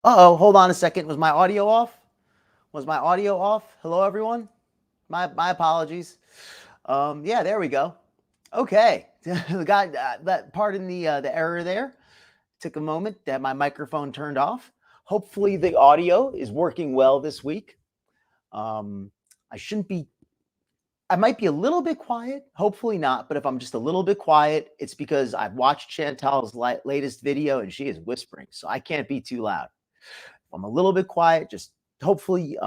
Uh-oh, hold on a second. Was my audio off? Was my audio off? Hello, everyone. My apologies. Yeah, there we go. Okay, got that. Pardon the error there. Took a moment to have my microphone turned off. Hopefully, the audio is working well this week. I shouldn't be. I might be a little bit quiet. Hopefully not. But if I'm just a little bit quiet, it's because I've watched Chantal's latest video and she is whispering, so I can't be too loud. I'm a little bit quiet. Just hopefully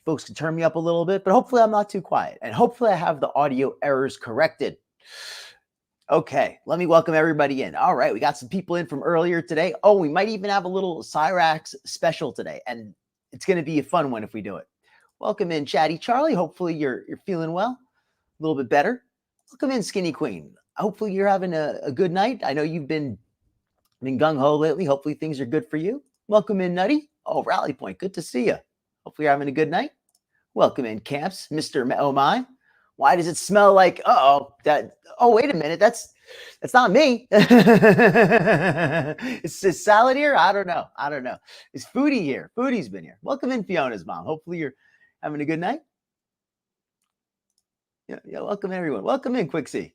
folks can turn me up a little bit, but hopefully I'm not too quiet. And hopefully I have the audio errors corrected. Okay, let me welcome everybody in. All right, we got some people in from earlier today. Oh, we might even have a little Cyrax special today, and it's going to be a fun one if we do it. Welcome in, Chatty Charlie. Hopefully you're feeling well, a little bit better. Welcome in, Skinny Queen. Hopefully you're having a good night. I know you've been gung-ho lately. Hopefully things are good for you. Welcome in, Nutty. Oh, Rally Point, good to see you. Hopefully you're having a good night. Welcome in, Camps, Mr. Oh My. Why does it smell like, oh, wait a minute, that's not me. Is Salad here? I don't know. Is Foodie here? Foodie's been here. Welcome in, Fiona's mom. Hopefully you're having a good night. Yeah, welcome everyone. Welcome in, Quixie.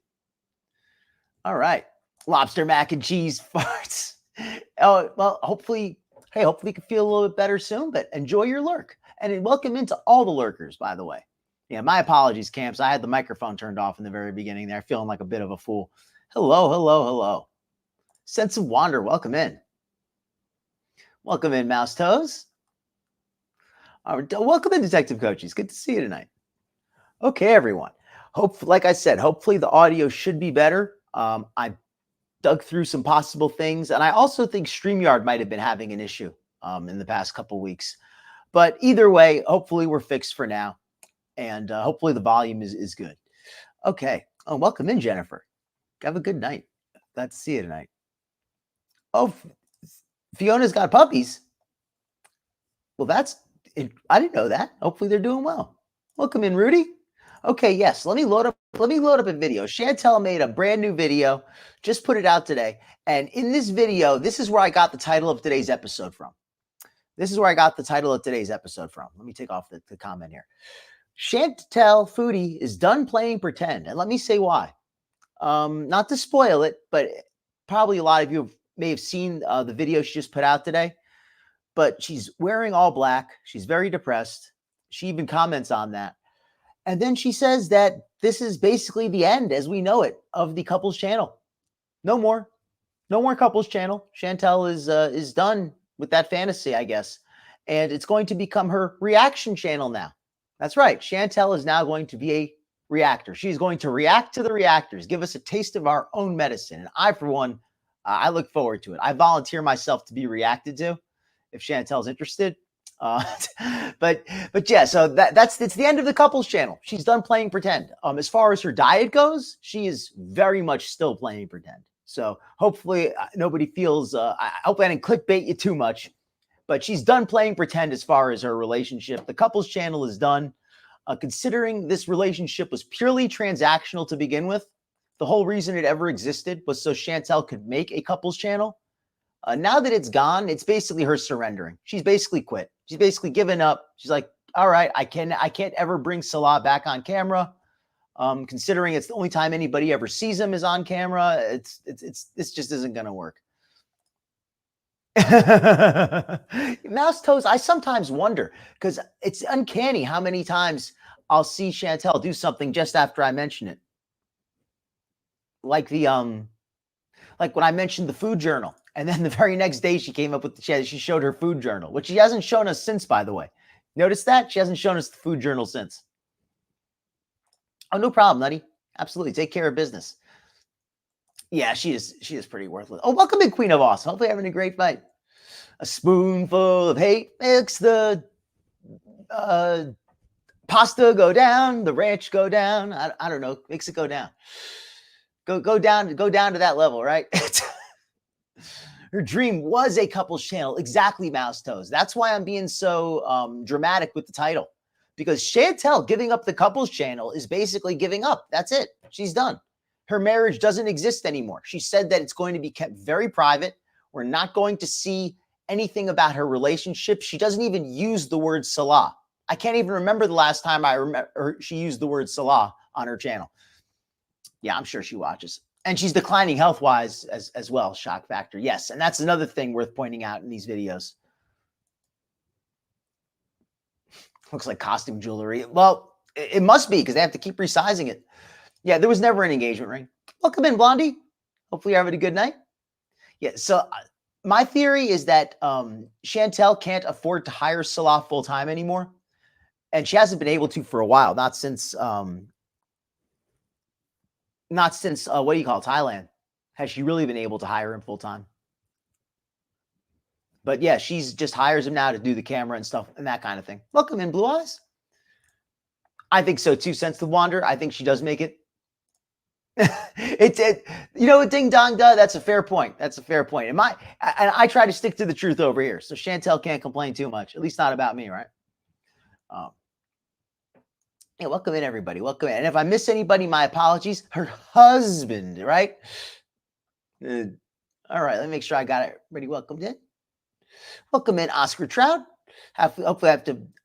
All right. Lobster mac and cheese farts. Oh, well, hopefully you can feel a little bit better soon, but enjoy your lurk. And welcome into all the lurkers, by the way. Yeah, my apologies, Camps. I had the microphone turned off in the very beginning there, feeling like a bit of a fool. Hello. Sense of Wander, welcome in. Welcome in, Mouse Toes. Welcome in, Detective Coaches. Good to see you tonight. Okay, everyone. Like I said, hopefully the audio should be better. I dug through some possible things, and I also think StreamYard might have been having an issue in the past couple weeks. But either way, hopefully we're fixed for now, and hopefully the volume is good. Okay. Oh, welcome in, Jennifer. Have a good night. Glad to see you tonight. Oh, Fiona's got puppies. Well, I didn't know that. Hopefully they're doing well. Welcome in, Rudy. Okay, yes. Let me load up a video. Chantal made a brand new video, just put it out today. And in this video, this is where I got the title of today's episode from. Let me take off the comment here. Chantal Foodie is done playing pretend. And let me say why. Not to spoil it, but probably a lot of you may have seen the video she just put out today. But she's wearing all black. She's very depressed. She even comments on that. And then she says that this is basically the end, as we know it, of the couples channel. No more couples channel. Chantal is done with that fantasy, I guess. And it's going to become her reaction channel now. That's right. Chantal is now going to be a reactor. She's going to react to the reactors, give us a taste of our own medicine. And I, for one, I look forward to it. I volunteer myself to be reacted to if Chantal's interested. But yeah, so it's the end of the couples channel. She's done playing pretend. As far as her diet goes, she is very much still playing pretend. So hopefully nobody feels, I hope I didn't clickbait you too much, but she's done playing pretend as far as her relationship. The couples channel is done. Considering this relationship was purely transactional to begin with, the whole reason it ever existed was so Chantal could make a couples channel. Now that it's gone, it's basically her surrendering. She's basically quit. She's basically given up. She's like, all right, I can't ever bring Salah back on camera. Considering it's the only time anybody ever sees him is on camera, this just isn't going to work. Mouse Toes, I sometimes wonder, because it's uncanny how many times I'll see Chantal do something just after I mention it. Like like when I mentioned the food journal. And then the very next day she came up with she showed her food journal, which she hasn't shown us since, by the way. Notice that? She hasn't shown us the food journal since. Oh, no problem, Nutty. Absolutely. Take care of business. Yeah, she is pretty worthless. Oh, welcome in, Queen of Awesome. Hopefully you're having a great fight. A spoonful of hate makes the pasta go down, the ranch go down. I don't know. Makes it go down. Go down to that level, right? Her dream was a couples channel. Exactly, Mouse Toes. That's why I'm being so dramatic with the title. Because Chantal giving up the couples channel is basically giving up. That's it. She's done. Her marriage doesn't exist anymore. She said that it's going to be kept very private. We're not going to see anything about her relationship. She doesn't even use the word Salah. I can't even remember the last time I remember she used the word Salah on her channel. Yeah, I'm sure she watches. And she's declining health-wise as well, shock factor. Yes, and that's another thing worth pointing out in these videos. Looks like costume jewelry. Well, it must be because they have to keep resizing it. Yeah, there was never an engagement ring. Welcome in, Blondie. Hopefully you're having a good night. Yeah, so my theory is that Chantal can't afford to hire Salah full-time anymore. And she hasn't been able to for a while, not since what do you call it, Thailand. Has she really been able to hire him full-time? But yeah, she's just hires him now to do the camera and stuff and that kind of thing. Welcome in, Blue Eyes. I think so too, Sense the Wander. I think she does make it. You know what, Ding Dong Duh, that's a fair point. That's a fair point. And I try to stick to the truth over here. So Chantal can't complain too much, at least not about me, right? Yeah, welcome in, everybody. Welcome in. And if I miss anybody, my apologies. Her husband, right? All right, let me make sure I got everybody welcomed in. Welcome in, Oscar Trout. Hopefully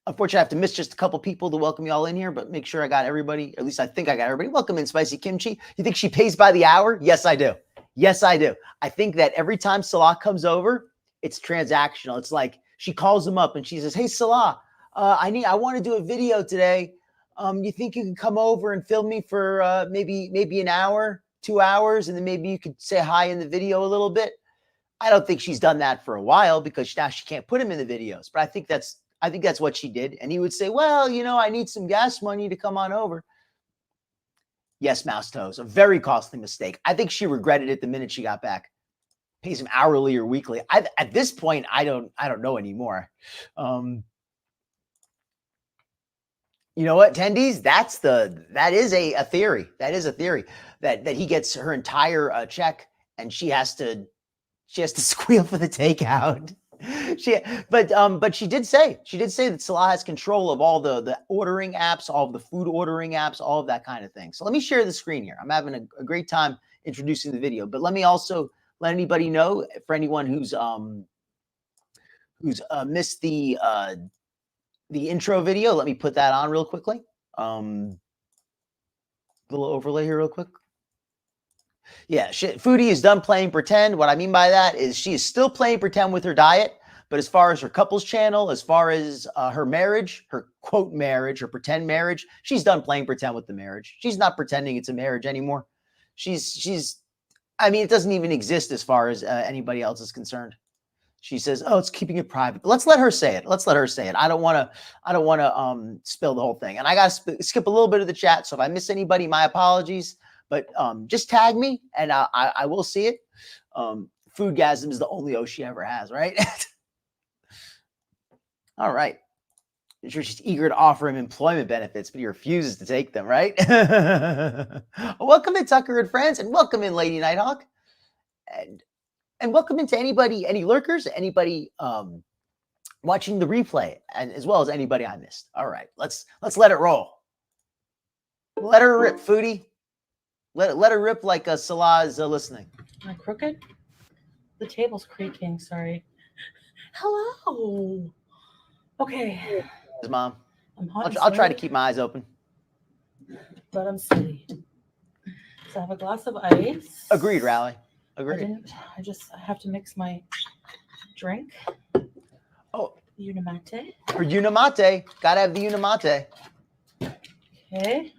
unfortunately, I have to miss just a couple people to welcome you all in here, but make sure I got everybody. At least I think I got everybody. Welcome in, Spicy Kimchi. You think she pays by the hour? Yes, I do. Yes, I do. I think that every time Salah comes over, it's transactional. It's like she calls him up and she says, "Hey, Salah, I want to do a video today. You think you can come over and film me for maybe an hour, 2 hours, and then maybe you could say hi in the video a little bit?" I don't think she's done that for a while because now she can't put him in the videos. But I think that's what she did. And he would say, "Well, I need some gas money to come on over." Yes, Mouse Toes, a very costly mistake. I think she regretted it the minute she got back. Pays him hourly or weekly. At this point, I don't know anymore. You know what, Tendies? That is a theory. That is a theory that he gets her entire check and she has to squeal for the takeout. But she did say that Salah has control of all the ordering apps, all of the food ordering apps, all of that kind of thing. So let me share the screen here. I'm having a great time introducing the video, but let me also let anybody know, for anyone who's missed the intro video. Let me put that on real quickly. Little overlay here real quick. Yeah, Foodie is done playing pretend. What I mean by that is she is still playing pretend with her diet, but as far as her couples channel, as far as her marriage, her quote marriage, her pretend marriage, she's done playing pretend with the marriage. She's not pretending it's a marriage anymore. I mean, it doesn't even exist as far as anybody else is concerned. She says, "Oh, it's keeping it private." But let's let her say it. Let's let her say it. I don't want to spill the whole thing. And I got to skip a little bit of the chat. So if I miss anybody, my apologies. But just tag me and I will see it. Foodgasm is the only O she ever has, right? All right. She's eager to offer him employment benefits, but he refuses to take them, right? Welcome in, Tucker and friends, and welcome in, Lady Nighthawk. And welcome into anybody, any lurkers, anybody watching the replay, and as well as anybody I missed. All right, let's let it roll. Let her rip, Foodie. Let her rip like Salah is listening. Am I crooked? The table's creaking. Sorry. Hello. Okay. Mom. I'm hot. I'll try to keep my eyes open. But I'm silly. So I have a glass of ice. Agreed, Rally. Agreed. I have to mix my drink. Oh. Unimate. For Unimate. Gotta have the Unimate. Okay.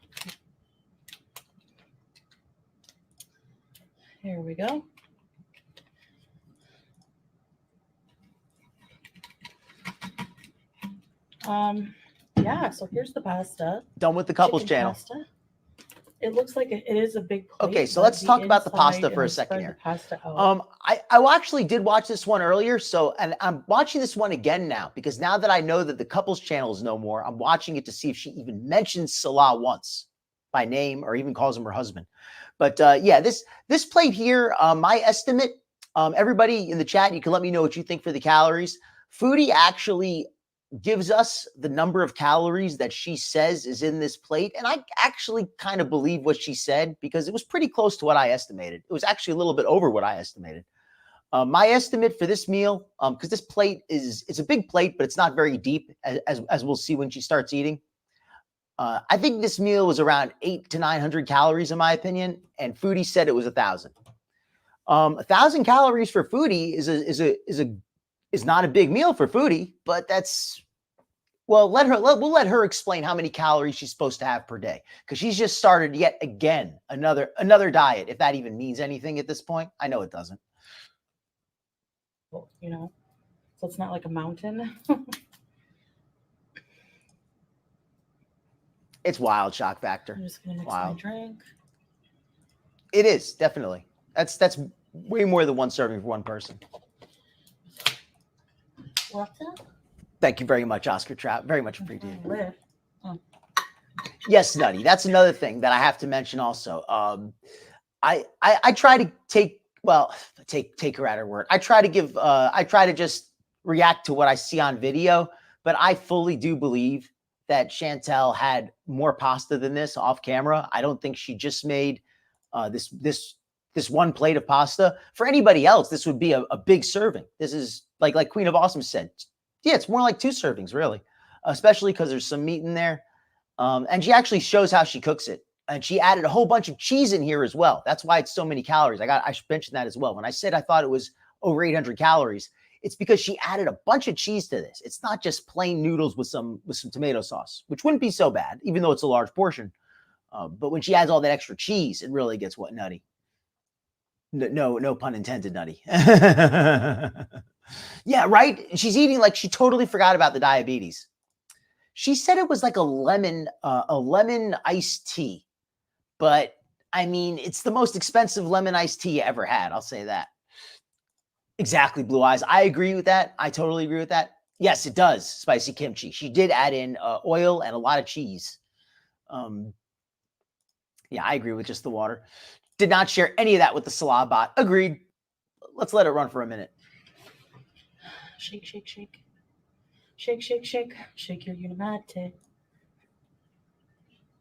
Here we go. Yeah, so here's the pasta. Done with the couples channel. Pasta. It looks like it is a big plate. Okay, so let's talk about the pasta for a second here. I actually did watch this one earlier, and I'm watching this one again now because now that I know that the couples channel is no more, I'm watching it to see if she even mentions Salah once by name or even calls him her husband. But yeah, this plate here, my estimate, everybody in the chat, you can let me know what you think for the calories. Foodie actually gives us the number of calories that she says is in this plate. And I actually kind of believe what she said because it was pretty close to what I estimated. It was actually a little bit over what I estimated. My estimate for this meal, because this plate it's a big plate, but it's not very deep, as we'll see when she starts eating. I think this meal was around 800 to 900 calories, in my opinion, and Foodie said it was 1,000. 1,000 calories for Foodie is not a big meal for Foodie, but that's we'll let her explain how many calories she's supposed to have per day, because she's just started yet again another diet, if that even means anything at this point. I know it doesn't. Well, you know, so it's not like a mountain. It's wild, shock factor. I'm just gonna mix my drink. It is definitely. That's way more than one serving for one person. What's that? Thank you very much, Oscar Trout. Very much appreciated. Oh. Yes, Nutty. That's another thing that I have to mention also. I try to take her at her word. I try to just react to what I see on video, but I fully do believe that Chantal had more pasta than this off camera. I don't think she just made this one plate of pasta. For anybody else, this would be a big serving. This is like Queen of Awesome said. Yeah, it's more like 2 servings, really, especially because there's some meat in there. And she actually shows how she cooks it. And she added a whole bunch of cheese in here as well. That's why it's so many calories. I should mention that as well. When I said I thought it was over 800 calories, it's because she added a bunch of cheese to this. It's not just plain noodles with some tomato sauce, which wouldn't be so bad, even though it's a large portion. But when she adds all that extra cheese, it really gets nutty. No pun intended, nutty. Yeah, right? She's eating like she totally forgot about the diabetes. She said it was like a lemon iced tea. But I mean, it's the most expensive lemon iced tea you ever had. I'll say that. Exactly, Blue Eyes. I agree with that. I totally agree with that. Yes, it does. Spicy kimchi. She did add in oil and a lot of cheese. Yeah, I agree with just the water. Did not share any of that with the Salah bot. Agreed. Let's let it run for a minute. Shake, shake, shake. Shake, shake, shake. Shake your unimate.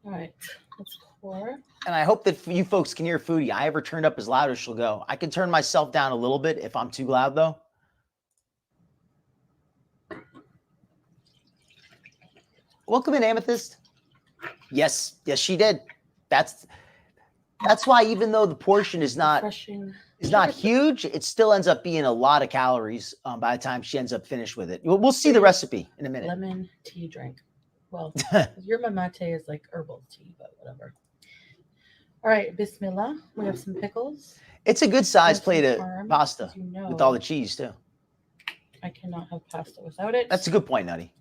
All right, let's pour. And I hope that you folks can hear Foodie. I ever turned up as loud as she'll go. I can turn myself down a little bit if I'm too loud, though. Welcome in, Amethyst. Yes, she did. That's why, even though the portion is not huge, it still ends up being a lot of calories by the time she ends up finished with it. We'll see the recipe in a minute. Lemon tea drink. Well, your mate is like herbal tea, but whatever. All right, bismillah. We have some pickles. It's a good size plate of pasta with all the cheese, too. I cannot have pasta without it. That's a good point, Nutty.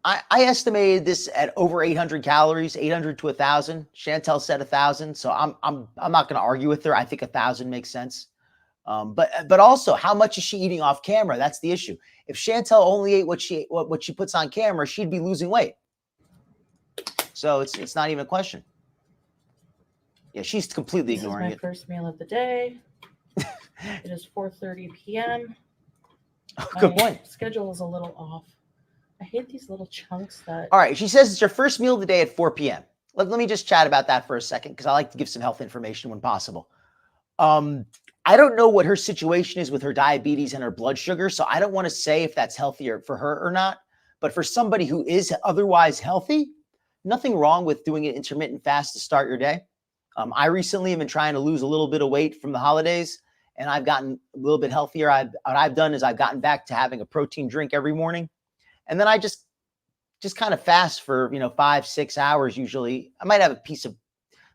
I estimated this at over 800 calories, 800 to 1,000. Chantal said 1,000, so I'm not going to argue with her. I think 1,000 makes sense. But also, how much is she eating off camera? That's the issue. If Chantal only ate what she puts on camera, she'd be losing weight. So it's not even a question. Yeah, she's completely ignoring it. My first meal of the day. It is 4:30 p.m. Oh, good point. Schedule is a little off. I hate these little chunks that. All right, she says it's her first meal of the day at 4 p.m. Let me just chat about that for a second, because I like to give some health information when possible. I don't know what her situation is with her diabetes and her blood sugar, so I don't want to say if that's healthier for her or not. But for somebody who is otherwise healthy, nothing wrong with doing an intermittent fast to start your day. I recently have been trying to lose a little bit of weight from the holidays, and I've gotten a little bit healthier. What I've done is I've gotten back to having a protein drink every morning. And then I just kind of fast for, 5-6 hours usually. I might have a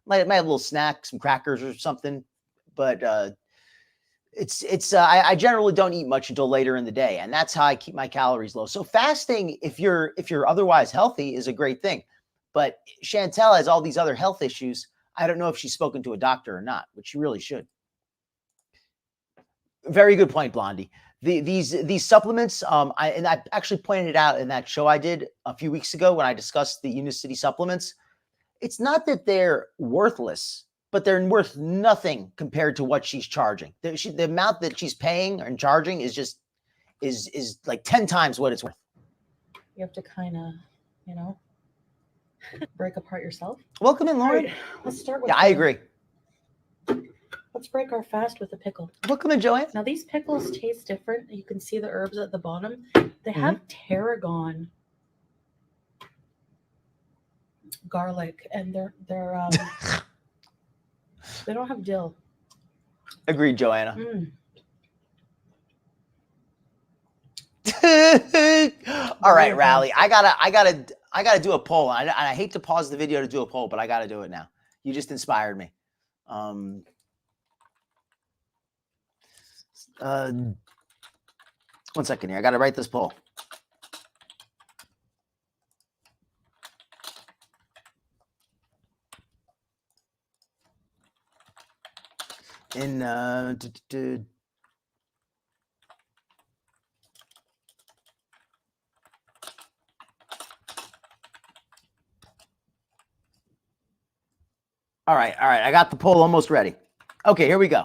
might have a little snack, some crackers or something. But I generally don't eat much until later in the day. And that's how I keep my calories low. So fasting, if you're otherwise healthy, is a great thing. But Chantal has all these other health issues. I don't know if she's spoken to a doctor or not, but she really should. Very good point, Blondie. These supplements, I actually pointed it out in that show I did a few weeks ago when I discussed the Unicity supplements. It's not that they're worthless, but they're worth nothing compared to what she's charging. The amount that she's paying and charging is just is like 10 times what it's worth. You have to kind of, break apart yourself. Welcome in, Lauren. Right, let's start with. Yeah, I agree. Let's break our fast with a pickle. Welcome in, Joanne. Now these pickles taste different. You can see the herbs at the bottom. They have tarragon, garlic, and they're they don't have dill. Agreed, Joanna. All right, Rally. I gotta do a poll. I hate to pause the video to do a poll, but I gotta do it now. You just inspired me. 1 second here. I gotta write this poll. In All right. I got the poll almost ready. Okay, here we go.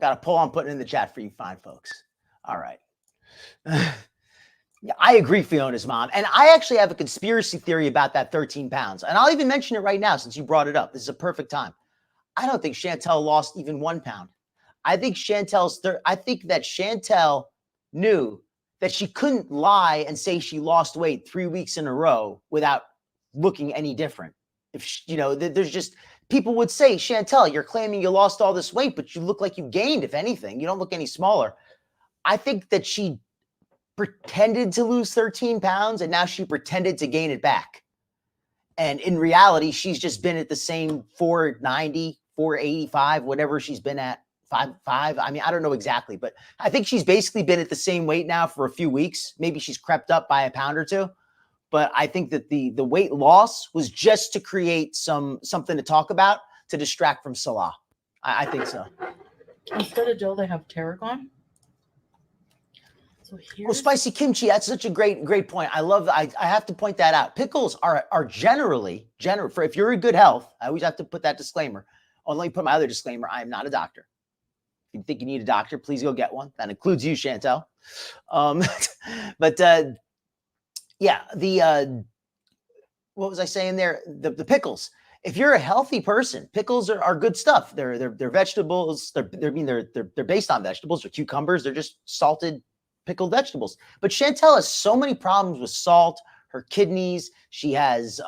Got a poll I'm putting in the chat for you fine folks. All right. Yeah, I agree, Fiona's mom. And I actually have a conspiracy theory about that 13 pounds. And I'll even mention it right now since you brought it up. This is a perfect time. I don't think Chantal lost even 1 pound. I think I think that Chantal knew that she couldn't lie and say she lost weight 3 weeks in a row without looking any different. If she, there's just people would say, Chantal, you're claiming you lost all this weight, but you look like you gained. If anything, you don't look any smaller. I think that she pretended to lose 13 pounds and now she pretended to gain it back. And in reality, she's just been at the same 490, 485, whatever she's been at, 5'5". I mean, I don't know exactly, but I think she's basically been at the same weight now for a few weeks. Maybe she's crept up by a pound or two. But I think that the weight loss was just to create something to talk about to distract from Salah. I think so. Instead of dill, they have tarragon. So spicy kimchi. That's such a great point. I love that. I have to point that out. Pickles are generally for if you're in good health. I always have to put that disclaimer. Oh, let me put my other disclaimer. I am not a doctor. If you think you need a doctor, please go get one. That includes you, Chantal. Yeah, what was I saying there? The pickles. If you're a healthy person, pickles are good stuff. They're vegetables. They're based on vegetables. They're cucumbers. They're just salted pickled vegetables. But Chantal has so many problems with salt. Her kidneys. She has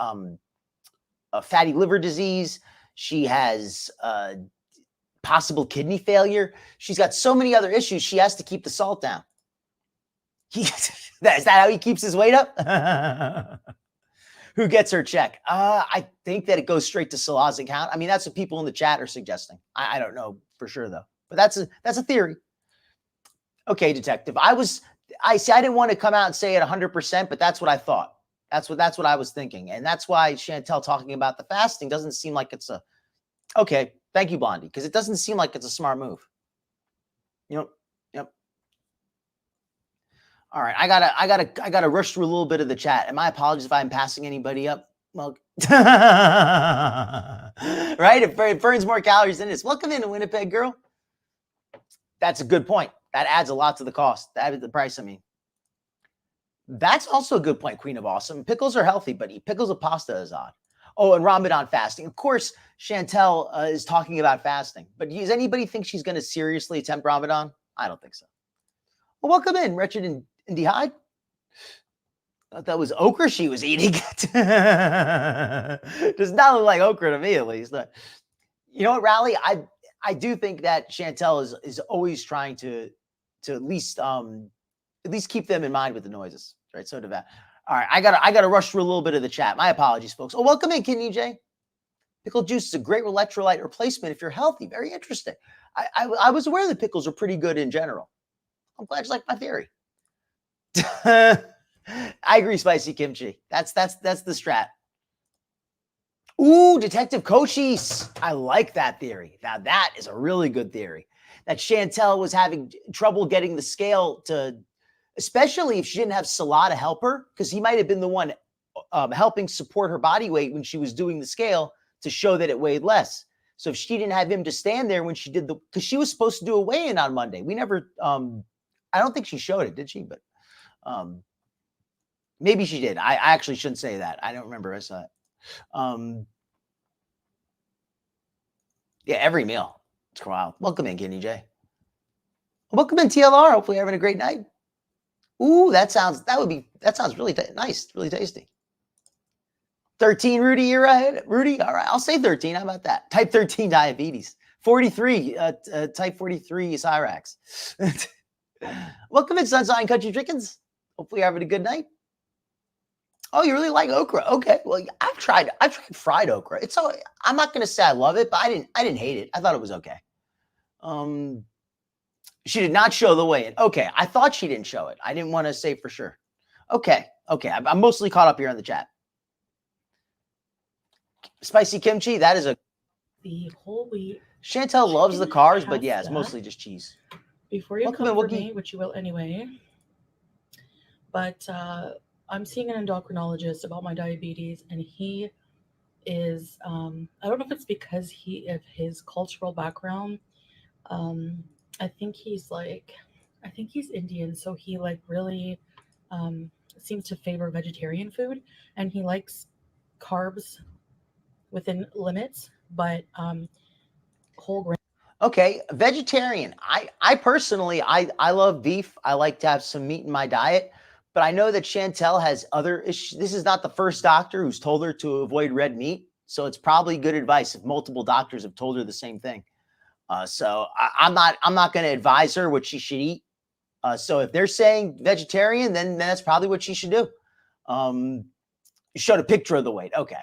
a fatty liver disease. She has possible kidney failure. She's got so many other issues. She has to keep the salt down. Is that how he keeps his weight up? Who gets her check? I think that it goes straight to Salah's account. I mean, that's what people in the chat are suggesting. I don't know for sure though, but that's a theory. Okay, detective. I didn't want to come out and say it 100%, but that's what I thought. That's what I was thinking, and that's why Chantal talking about the fasting doesn't seem like it's a. Okay, thank you, Blondie, because it doesn't seem like it's a smart move. Yep. All right, I gotta rush through a little bit of the chat. And my apologies if I'm passing anybody up. Well, right? It burns more calories than this. Welcome in, Winnipeg girl. That's a good point. That adds a lot to the cost. That is the price. I mean, that's also a good point, Queen of Awesome. Pickles are healthy, but pickles of pasta is odd. Oh, and Ramadan fasting. Of course, Chantal is talking about fasting. But does anybody think she's going to seriously attempt Ramadan? I don't think so. Well, welcome in, Wretched and Hyde. Thought that was okra she was eating. Does not look like okra to me, at least. You know what, Rally? I do think that Chantal is always trying to at least keep them in mind with the noises, right? So that. All right, I gotta rush through a little bit of the chat. My apologies, folks. Oh, welcome in, Kidney J. Pickle juice is a great electrolyte replacement if you're healthy. Very interesting. I was aware that pickles are pretty good in general. I'm glad you like my theory. I agree, spicy kimchi. That's the strat. Ooh, Detective Cochise. I like that theory. Now that is a really good theory. That Chantal was having trouble getting the scale to, especially if she didn't have Salah to help her, because he might have been the one helping support her body weight when she was doing the scale to show that it weighed less. So if she didn't have him to stand there when she did because she was supposed to do a weigh-in on Monday. We never, I don't think she showed it, did she? But maybe she did. I actually shouldn't say that. I don't remember. I saw it. Yeah, every meal. It's wild. Welcome in, Kenny J. Welcome in, TLR. Hopefully you're having a great night. Ooh, that sounds really nice, really tasty. 13, Rudy, you're ahead. Rudy, all right, I'll say 13. How about that? Type 13 diabetes. 43, type 43 Cyrax. Welcome in, Sunshine Country Chickens. Hopefully you're having a good night. Oh, you really like okra? Okay, well, I've tried fried okra. It's so I'm not gonna say I love it, but I didn't hate it. I thought it was okay. She did not show the weigh-in. Okay, I thought she didn't show it. I didn't want to say for sure. Okay, I'm mostly caught up here in the chat. Spicy kimchi, that is the whole wheat. Chantal loves the carbs, but yeah, it's mostly just cheese. Before you come for me, which you will anyway. But I'm seeing an endocrinologist about my diabetes, and he is, I don't know if it's because of his cultural background. I think he's Indian, so he like really seems to favor vegetarian food, and he likes carbs within limits, but whole grain. Okay, vegetarian. I personally, I love beef. I like to have some meat in my diet, but I know that Chantal has other issues. This is not the first doctor who's told her to avoid red meat, so it's probably good advice if multiple doctors have told her the same thing. So I'm not going to advise her what she should eat. So if they're saying vegetarian, then that's probably what she should do. You showed a picture of the weight. Okay.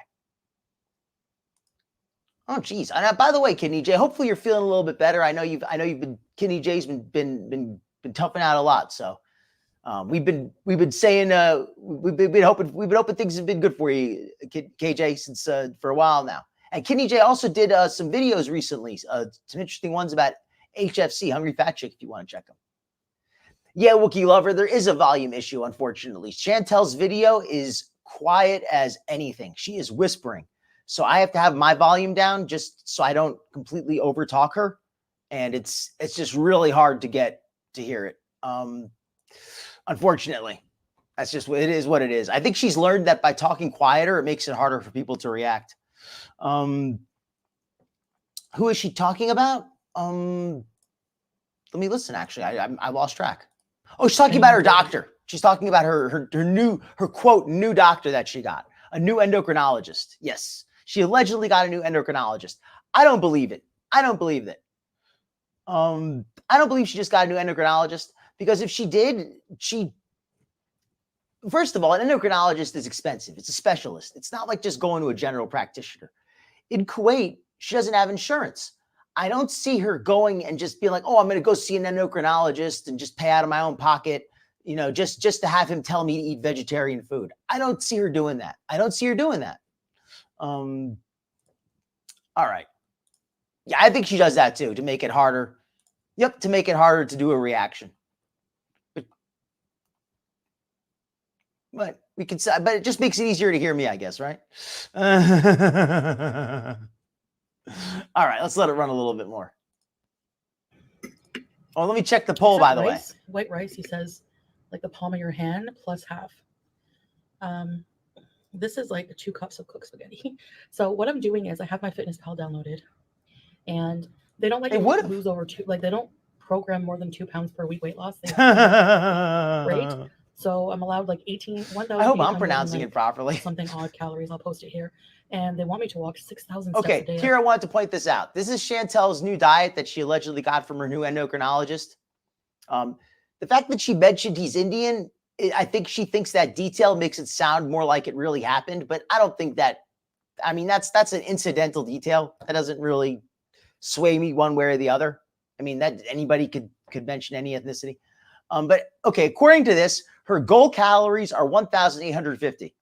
Oh, geez. And by the way, Kidney J, hopefully you're feeling a little bit better. I know you've been Kidney J's been toughing out a lot. So we've been saying we've been hoping things have been good for you, KJ, since for a while now. And Kidney J also did some videos recently, some interesting ones about HFC, Hungry Fat Chick, if you want to check them. Yeah, Wookiee Lover, there is a volume issue, unfortunately. Chantal's video is quiet as anything. She is whispering. So I have to have my volume down just so I don't completely overtalk her. And it's just really hard to get to hear it. Unfortunately, that's just what it is. I think she's learned that by talking quieter, it makes it harder for people to react. Who is she talking about? Let me listen. Actually, I lost track. Oh, she's talking about her doctor. She's talking about her quote new doctor that she got, a new endocrinologist. Yes, she allegedly got a new endocrinologist. I don't believe it. I don't believe she just got a new endocrinologist, because if she did, first of all, an endocrinologist is expensive. It's a specialist. It's not like just going to a general practitioner. In Kuwait, she doesn't have insurance. I don't see her going and just being like, oh, I'm going to go see an endocrinologist and just pay out of my own pocket, just to have him tell me to eat vegetarian food. I don't see her doing that. All right. Yeah, I think she does that too, to make it harder. Yep, to make it harder to do a reaction. But we can say, but it just makes it easier to hear me, I guess, right? All right, let's let it run a little bit more. Oh, let me check the poll, by the way. White rice, he says, like the palm of your hand plus half. This is like 2 cups of cooked spaghetti. So what I'm doing is I have my MyFitnessPal downloaded, and they don't let you lose over 2. Like they don't program more than 2 pounds per week weight loss. Right? So I'm allowed like 1,000. I hope I'm pronouncing it properly. Something odd calories. I'll post it here. And they want me to walk 6,000 steps a day. Okay, here I wanted to point this out. This is Chantal's new diet that she allegedly got from her new endocrinologist. The fact that she mentioned he's Indian, I think she thinks that detail makes it sound more like it really happened, but I don't think that. I mean, that's an incidental detail. That doesn't really sway me one way or the other. I mean, that anybody could mention any ethnicity. But okay, according to this, her goal calories are 1,850.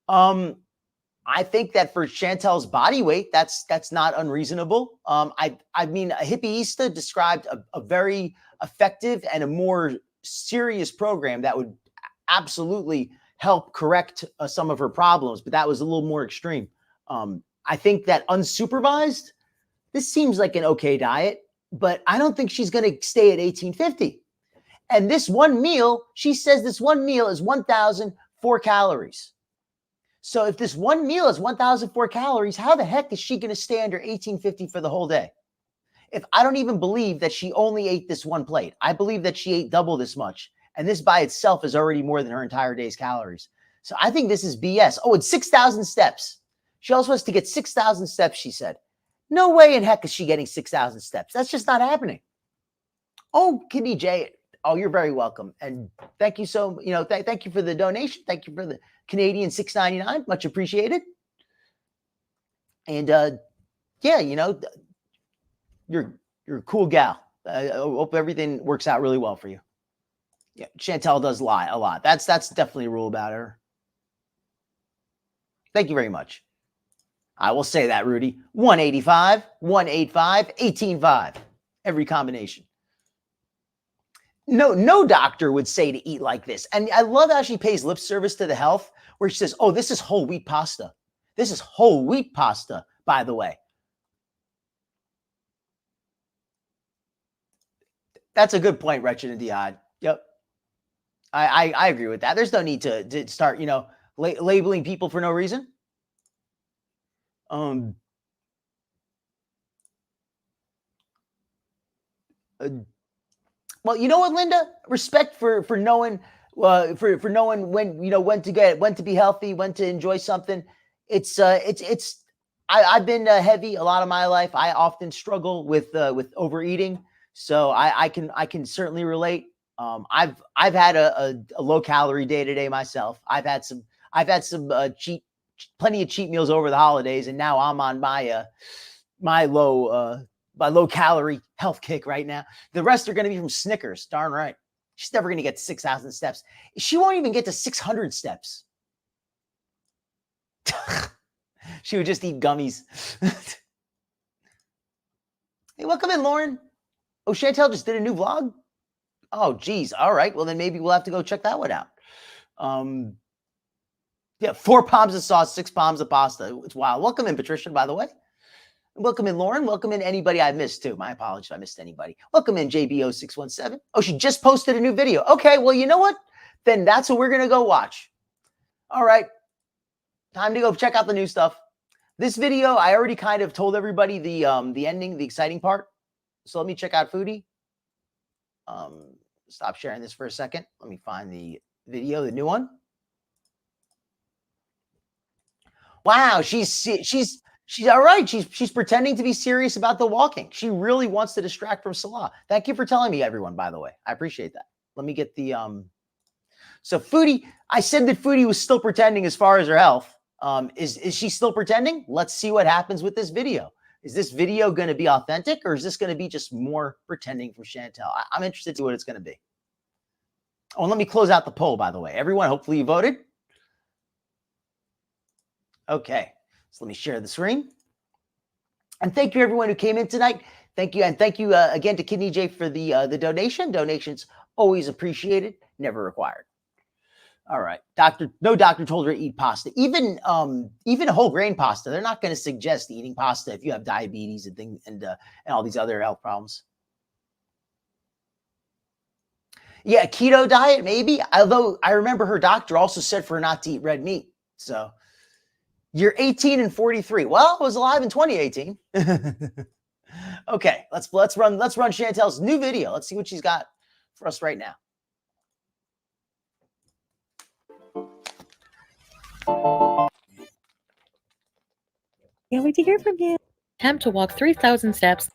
I think that for Chantal's body weight, that's not unreasonable. I mean, a hippieista described a very effective and a more serious program that would absolutely help correct some of her problems, but that was a little more extreme. I think that unsupervised, this seems like an okay diet, but I don't think she's going to stay at 1,850. And this one meal, she says this one meal is 1,004 calories. So if this one meal is 1,004 calories, how the heck is she going to stay under 1,850 for the whole day? if I don't even believe that she only ate this one plate. I believe that she ate double this much. And this by itself is already more than her entire day's calories. So I think this is BS. Oh, it's 6,000 steps. She also has to get 6,000 steps, she said. No way in heck is she getting 6,000 steps. That's just not happening. Oh, Kidney J. Oh, you're very welcome. And thank you so, thank you for the donation. Thank you for the Canadian $6.99. Much appreciated. And yeah, you're a cool gal. I hope everything works out really well for you. Yeah, Chantal does lie a lot. That's definitely a rule about her. Thank you very much. I will say that, Rudy. 185, 185, 18.5. Every combination. No doctor would say to eat like this. And I love how she pays lip service to the health, where she says, oh, this is whole wheat pasta. This is whole wheat pasta, by the way. That's a good point, Wretched and Diad. Yep. I agree with that. There's no need to start, labeling people for no reason. Well, you know what, Linda? Respect for knowing for knowing when to be healthy, when to enjoy something. I've been heavy a lot of my life. I often struggle with overeating, so I can certainly relate. I've had a low calorie day to day myself. I've had some plenty of cheat meals over the holidays, and now I'm on my low calorie health kick right now. The rest are going to be from Snickers. Darn right. She's never going to get to 6,000 steps. She won't even get to 600 steps. She would just eat gummies. Hey, welcome in, Lauren. Oh, Chantal just did a new vlog. Oh, geez. All right. Well, then maybe we'll have to go check that one out. Yeah, 4 pounds of sauce, 6 pounds of pasta. It's wild. Welcome in, Patricia, by the way. Welcome in, Lauren. Welcome in anybody I missed, too. My apologies if I missed anybody. Welcome in, JBO617. Oh, she just posted a new video. Okay, well, you know what? Then that's what we're going to go watch. All right. Time to go check out the new stuff. This video, I already kind of told everybody the ending, the exciting part. So let me check out Foodie. Stop sharing this for a second. Let me find the video, the new one. Wow, she's all right. She's pretending to be serious about the walking. She really wants to distract from Salah. Thank you for telling me, everyone, by the way. I appreciate that. Let me get the so Foodie, I said that Foodie was still pretending as far as her health. Is she still pretending? Let's see what happens with this video. Is this video going to be authentic, or is this going to be just more pretending from Chantal? I'm interested to see what it's going to be. Oh, and let me close out the poll, by the way. Everyone, hopefully you voted. Okay, so let me share the screen. And thank you, everyone who came in tonight. Thank you, and thank you again to Kidney J for the donation. Donations always appreciated, never required. All right, no doctor told her to eat pasta. Even whole grain pasta, they're not going to suggest eating pasta if you have diabetes and things and all these other health problems. Yeah, keto diet maybe. Although I remember her doctor also said for her not to eat red meat. So you're 18 and 43. Well, I was alive in 2018. Okay, let's run Chantal's new video. Let's see what she's got for us right now. Can't wait to hear from you. Attempt to walk 3,000 steps.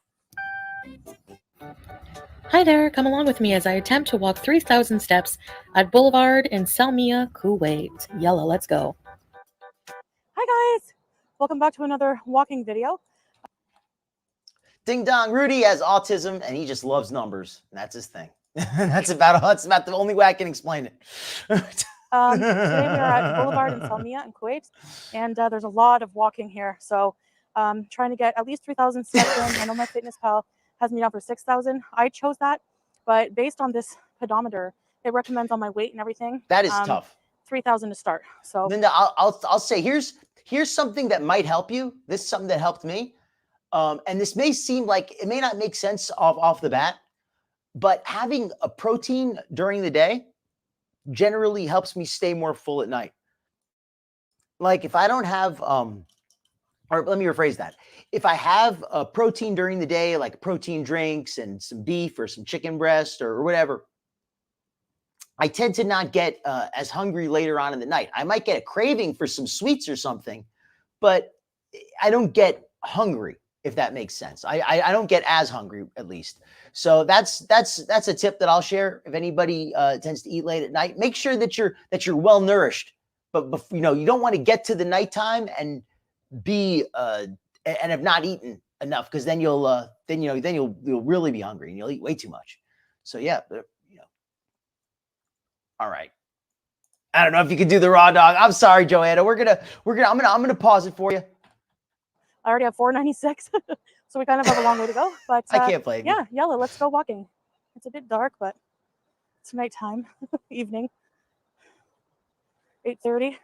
Hi there, come along with me as I attempt to walk 3,000 steps at Boulevard in Salmiya, Kuwait. Yalla, let's go. Hi guys, welcome back to another walking video. Ding dong, Rudy has autism and he just loves numbers. And that's his thing. That's about the only way I can explain it. Today we are at Boulevard in Salmiya in Kuwait, and there's a lot of walking here. So trying to get at least 3,000 steps in. I know my fitness pal has me down for 6,000. I chose that, but based on this pedometer, it recommends on my weight and everything. That is tough. 3,000 to start. So Linda, I'll say here's something that might help you. This is something that helped me. And this may seem like it may not make sense off the bat, but having a protein during the day generally helps me stay more full at night. Like if I don't have, or let me rephrase that. if I have a protein during the day, like protein drinks and some beef or some chicken breast or whatever, I tend to not get as hungry later on in the night. I might get a craving for some sweets or something, but I don't get hungry, if that makes sense. I don't get as hungry, at least. So that's a tip that I'll share. If anybody tends to eat late at night, make sure that you're well nourished. But you know, you don't want to get to the nighttime and be and have not eaten enough, because then you'll really be hungry and you'll eat way too much. So yeah, you know. All right. I don't know if you could do the raw dog. I'm sorry, Joanna. I'm gonna pause it for you. I already have 496, so we kind of have a long way to go. But I can't play. Yeah, Yella, let's go walking. It's a bit dark, but it's nighttime, evening, 8:30,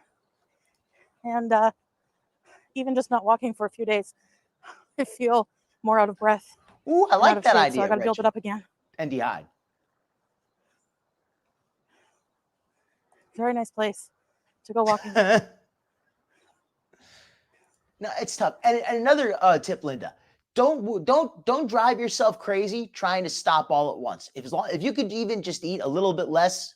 and even just not walking for a few days, I feel more out of breath. Ooh, I like that idea. So I got to build it up again. And dehydrate. Very nice place to go walking. No, it's tough. And another tip, Linda, don't drive yourself crazy trying to stop all at once. If you could even just eat a little bit less,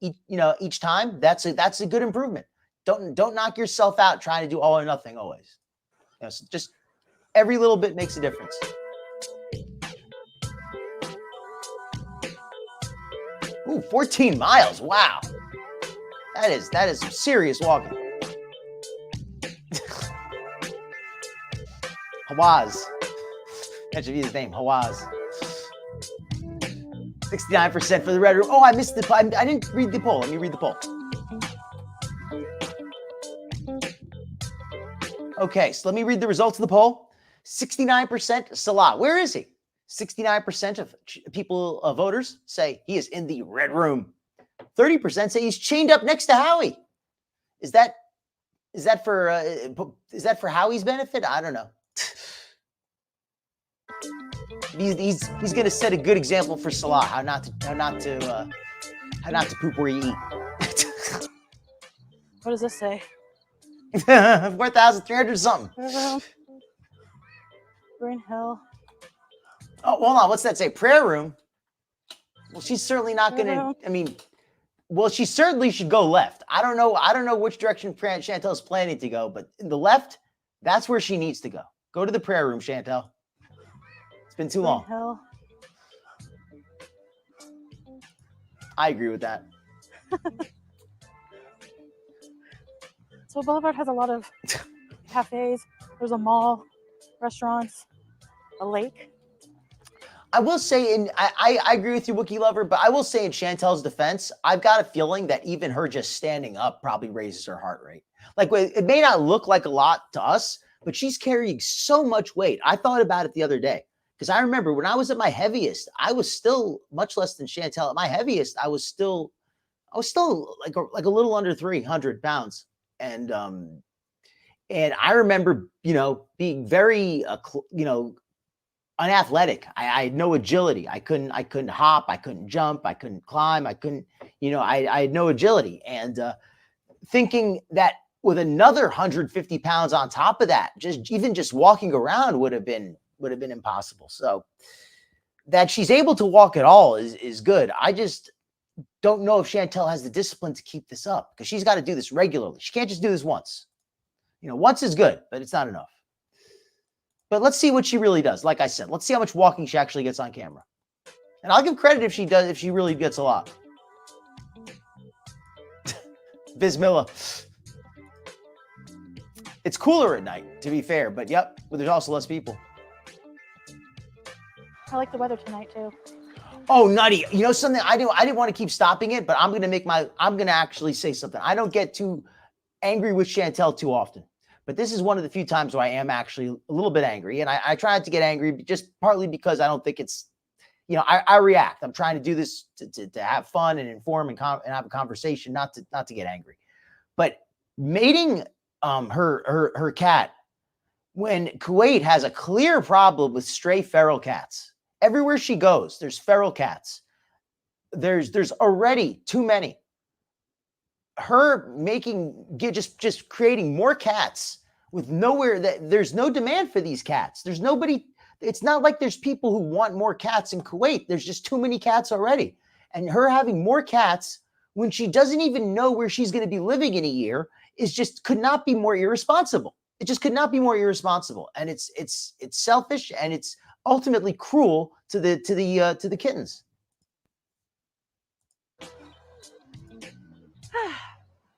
each time, that's a good improvement. Don't knock yourself out trying to do all or nothing always. So just every little bit makes a difference. Ooh, 14 miles. Wow. That is some serious walking. Hawaz. That should be his name, Hawaz. 69% for the red room. Oh, I missed the. I didn't read the poll. Let me read the poll. Okay, so let me read the results of the poll. 69% Salah. Where is he? 69% of people, voters, say he is in the red room. 30% say he's chained up next to Howie. Is that for Howie's benefit? I don't know. He's going to set a good example for Salah how not to poop where you eat. What does this say? 4,300 something. Green Hill. Oh, hold on. What's that say? Prayer room. Well, she's certainly not going to. I mean, well, she certainly should go left. I don't know which direction Chantal is planning to go, but in the left, that's where she needs to go. Go to the prayer room, Chantal. It's been too long. Hill. I agree with that. So Boulevard has a lot of cafes. There's a mall, restaurants, a lake. I will say, and I agree with you, Wookiee Lover, but I will say in Chantal's defense, I've got a feeling that even her just standing up probably raises her heart rate. Like, it may not look like a lot to us, but she's carrying so much weight. I thought about it the other day, because I remember when I was at my heaviest, I was still much less than Chantal. At my heaviest, I was still like a little under 300 pounds. And I remember, being very, unathletic. I had no agility. I couldn't hop. I couldn't jump. I couldn't climb. I couldn't, I had no agility. And thinking that with another 150 pounds on top of that, just walking around would have been impossible. So that she's able to walk at all is good. I just don't know if Chantal has the discipline to keep this up, because she's got to do this regularly. She can't just do this once. Once is good, but it's not enough. But let's see what she really does. Like I said, let's see how much walking she actually gets on camera. And I'll give credit if she really gets a lot. Bismillah. It's cooler at night, to be fair, but yep, but there's also less people. I like the weather tonight too. Oh, nutty. Something I didn't want to keep stopping it, but I'm going to actually say something. I don't get too angry with Chantal too often, but this is one of the few times where I am actually a little bit angry. And I try not to get angry, just partly because I don't think it's, I react. I'm trying to do this to have fun and inform and have a conversation, not to get angry. But mating her cat when Kuwait has a clear problem with stray feral cats. Everywhere she goes, there's feral cats. There's already too many. Her just creating more cats with nowhere that there's no demand for these cats. There's nobody. It's not like there's people who want more cats in Kuwait. There's just too many cats already. And her having more cats when she doesn't even know where she's going to be living in a year is just could not be more irresponsible. It just could not be more irresponsible. And it's selfish, and it's ultimately cruel to the kittens.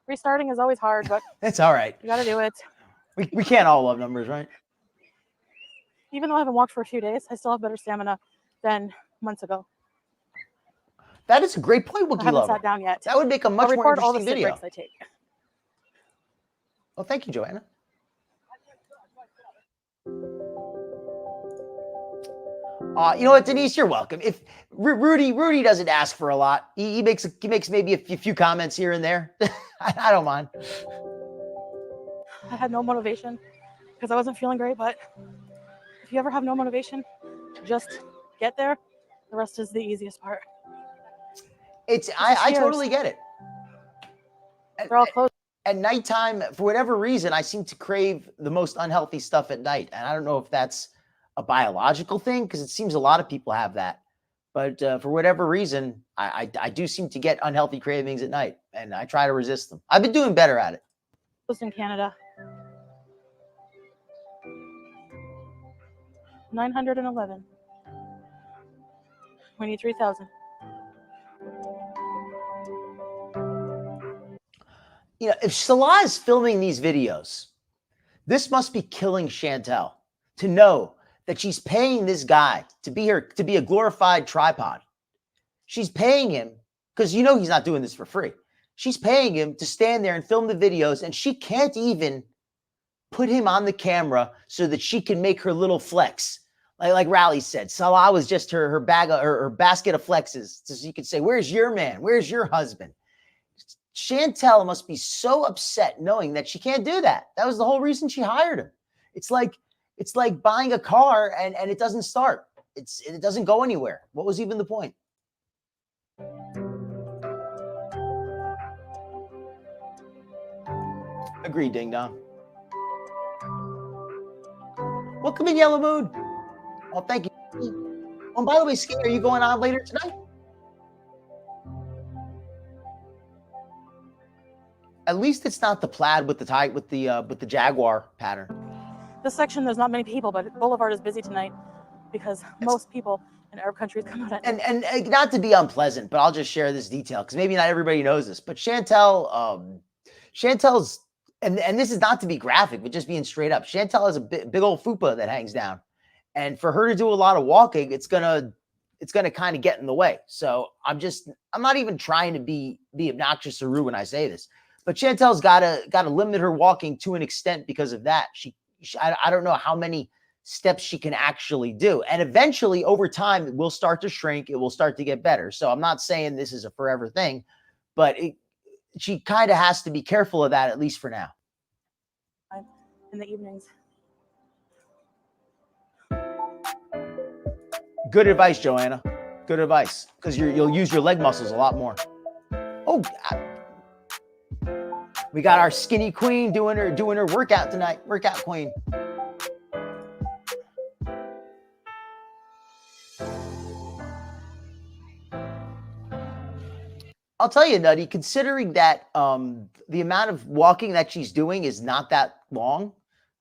Restarting is always hard, but It's all right. you got to do it. We can't all love numbers, right? Even though I haven't walked for a few days, I still have better stamina than months ago. That is a great point, Wookie I haven't Lover. sat down yet. That would make a much I'll more record all the interesting sit video. breaks I take. Well, thank you, Joanna. You know what, Denise, you're welcome. If Rudy doesn't ask for a lot, he makes maybe a few comments here and there. I don't mind. I had no motivation because I wasn't feeling great, but if you ever have no motivation, just get there. The rest is the easiest part. I totally get it. They're all closed. At nighttime, for whatever reason, I seem to crave the most unhealthy stuff at night. And I don't know if that's a biological thing, because it seems a lot of people have that. But for whatever reason, I do seem to get unhealthy cravings at night, and I try to resist them. I've been doing better at it. Closed in Canada. 911. 23,000. You know, if Salah is filming these videos, this must be killing Chantal to know that she's paying this guy to be a glorified tripod. She's paying him because you know he's not doing this for free. She's paying him to stand there and film the videos, and she can't even put him on the camera so that she can make her little flex. Like Raleigh said, Salah was just her basket of flexes. So you could say, "Where's your man? Where's your husband?" Chantal must be so upset knowing that she can't do that. That was the whole reason she hired him. It's like buying a car and it doesn't start. It doesn't go anywhere. What was even the point? Agreed, Ding Dong. Welcome in, Yellow Moon. Oh, thank you. Oh, and by the way, Skate, are you going on later tonight? At least it's not the plaid with the Jaguar pattern. This section, there's not many people, but Boulevard is busy tonight because most people in Arab countries come out at night. And not to be unpleasant, but I'll just share this detail because maybe not everybody knows this. But Chantal's, and this is not to be graphic, but just being straight up. Chantal has a big old fupa that hangs down, and for her to do a lot of walking, it's gonna kind of get in the way. So I'm not even trying to be obnoxious or rude when I say this. But Chantal's got to limit her walking to an extent because of that. I don't know how many steps she can actually do. And eventually, over time, it will start to shrink. It will start to get better. So I'm not saying this is a forever thing, but she kind of has to be careful of that, at least for now. In the evenings. Good advice, Joanna. Good advice, because you'll use your leg muscles a lot more. Oh, we got our skinny queen doing her workout tonight. Workout queen. I'll tell you, Nutty, considering that the amount of walking that she's doing is not that long,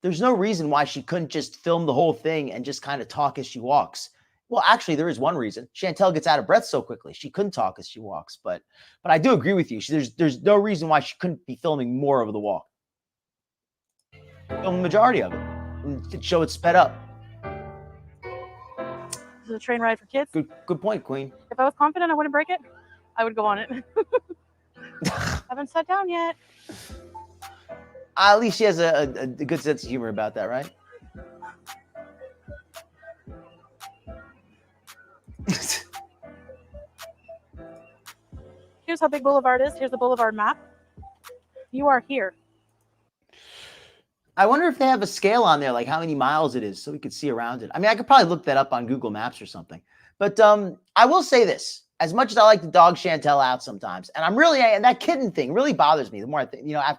there's no reason why she couldn't just film the whole thing and just kind of talk as she walks. Well, actually, there is one reason. Chantal gets out of breath so quickly. She couldn't talk as she walks. But I do agree with you. There's no reason why she couldn't be filming more of the walk. Film the majority of it and show it sped up. This is a train ride for kids. Good point, Queen. If I was confident I wouldn't break it, I would go on it. Haven't sat down yet. At least she has a good sense of humor about that, right? Here's how big Boulevard is. Here's the Boulevard map. You are here. I wonder if they have a scale on there, like how many miles it is, so we could see around it. I mean, I could probably look that up on Google Maps or something. But I will say this: as much as I like to dog Chantal out sometimes, and that kitten thing really bothers me. The more I think, I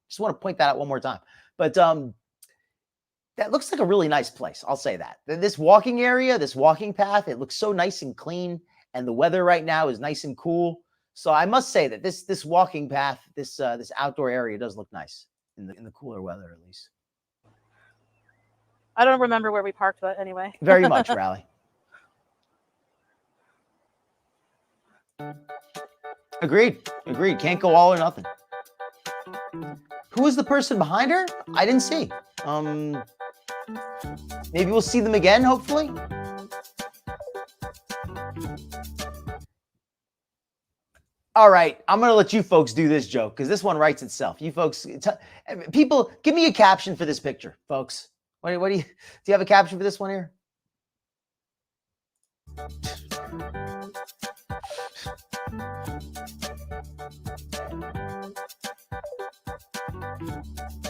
just want to point that out one more time. But that looks like a really nice place. I'll say that. This walking area, this walking path, it looks so nice and clean. And the weather right now is nice and cool. So I must say that this walking path, this outdoor area does look nice in the cooler weather, at least. I don't remember where we parked, but anyway. Very much, Rally. Agreed. Can't go all or nothing. Who is the person behind her? I didn't see. Maybe we'll see them again, hopefully. All right, I'm going to let you folks do this joke because this one writes itself. You folks, people, give me a caption for this picture, folks. What do you have a caption for this one here?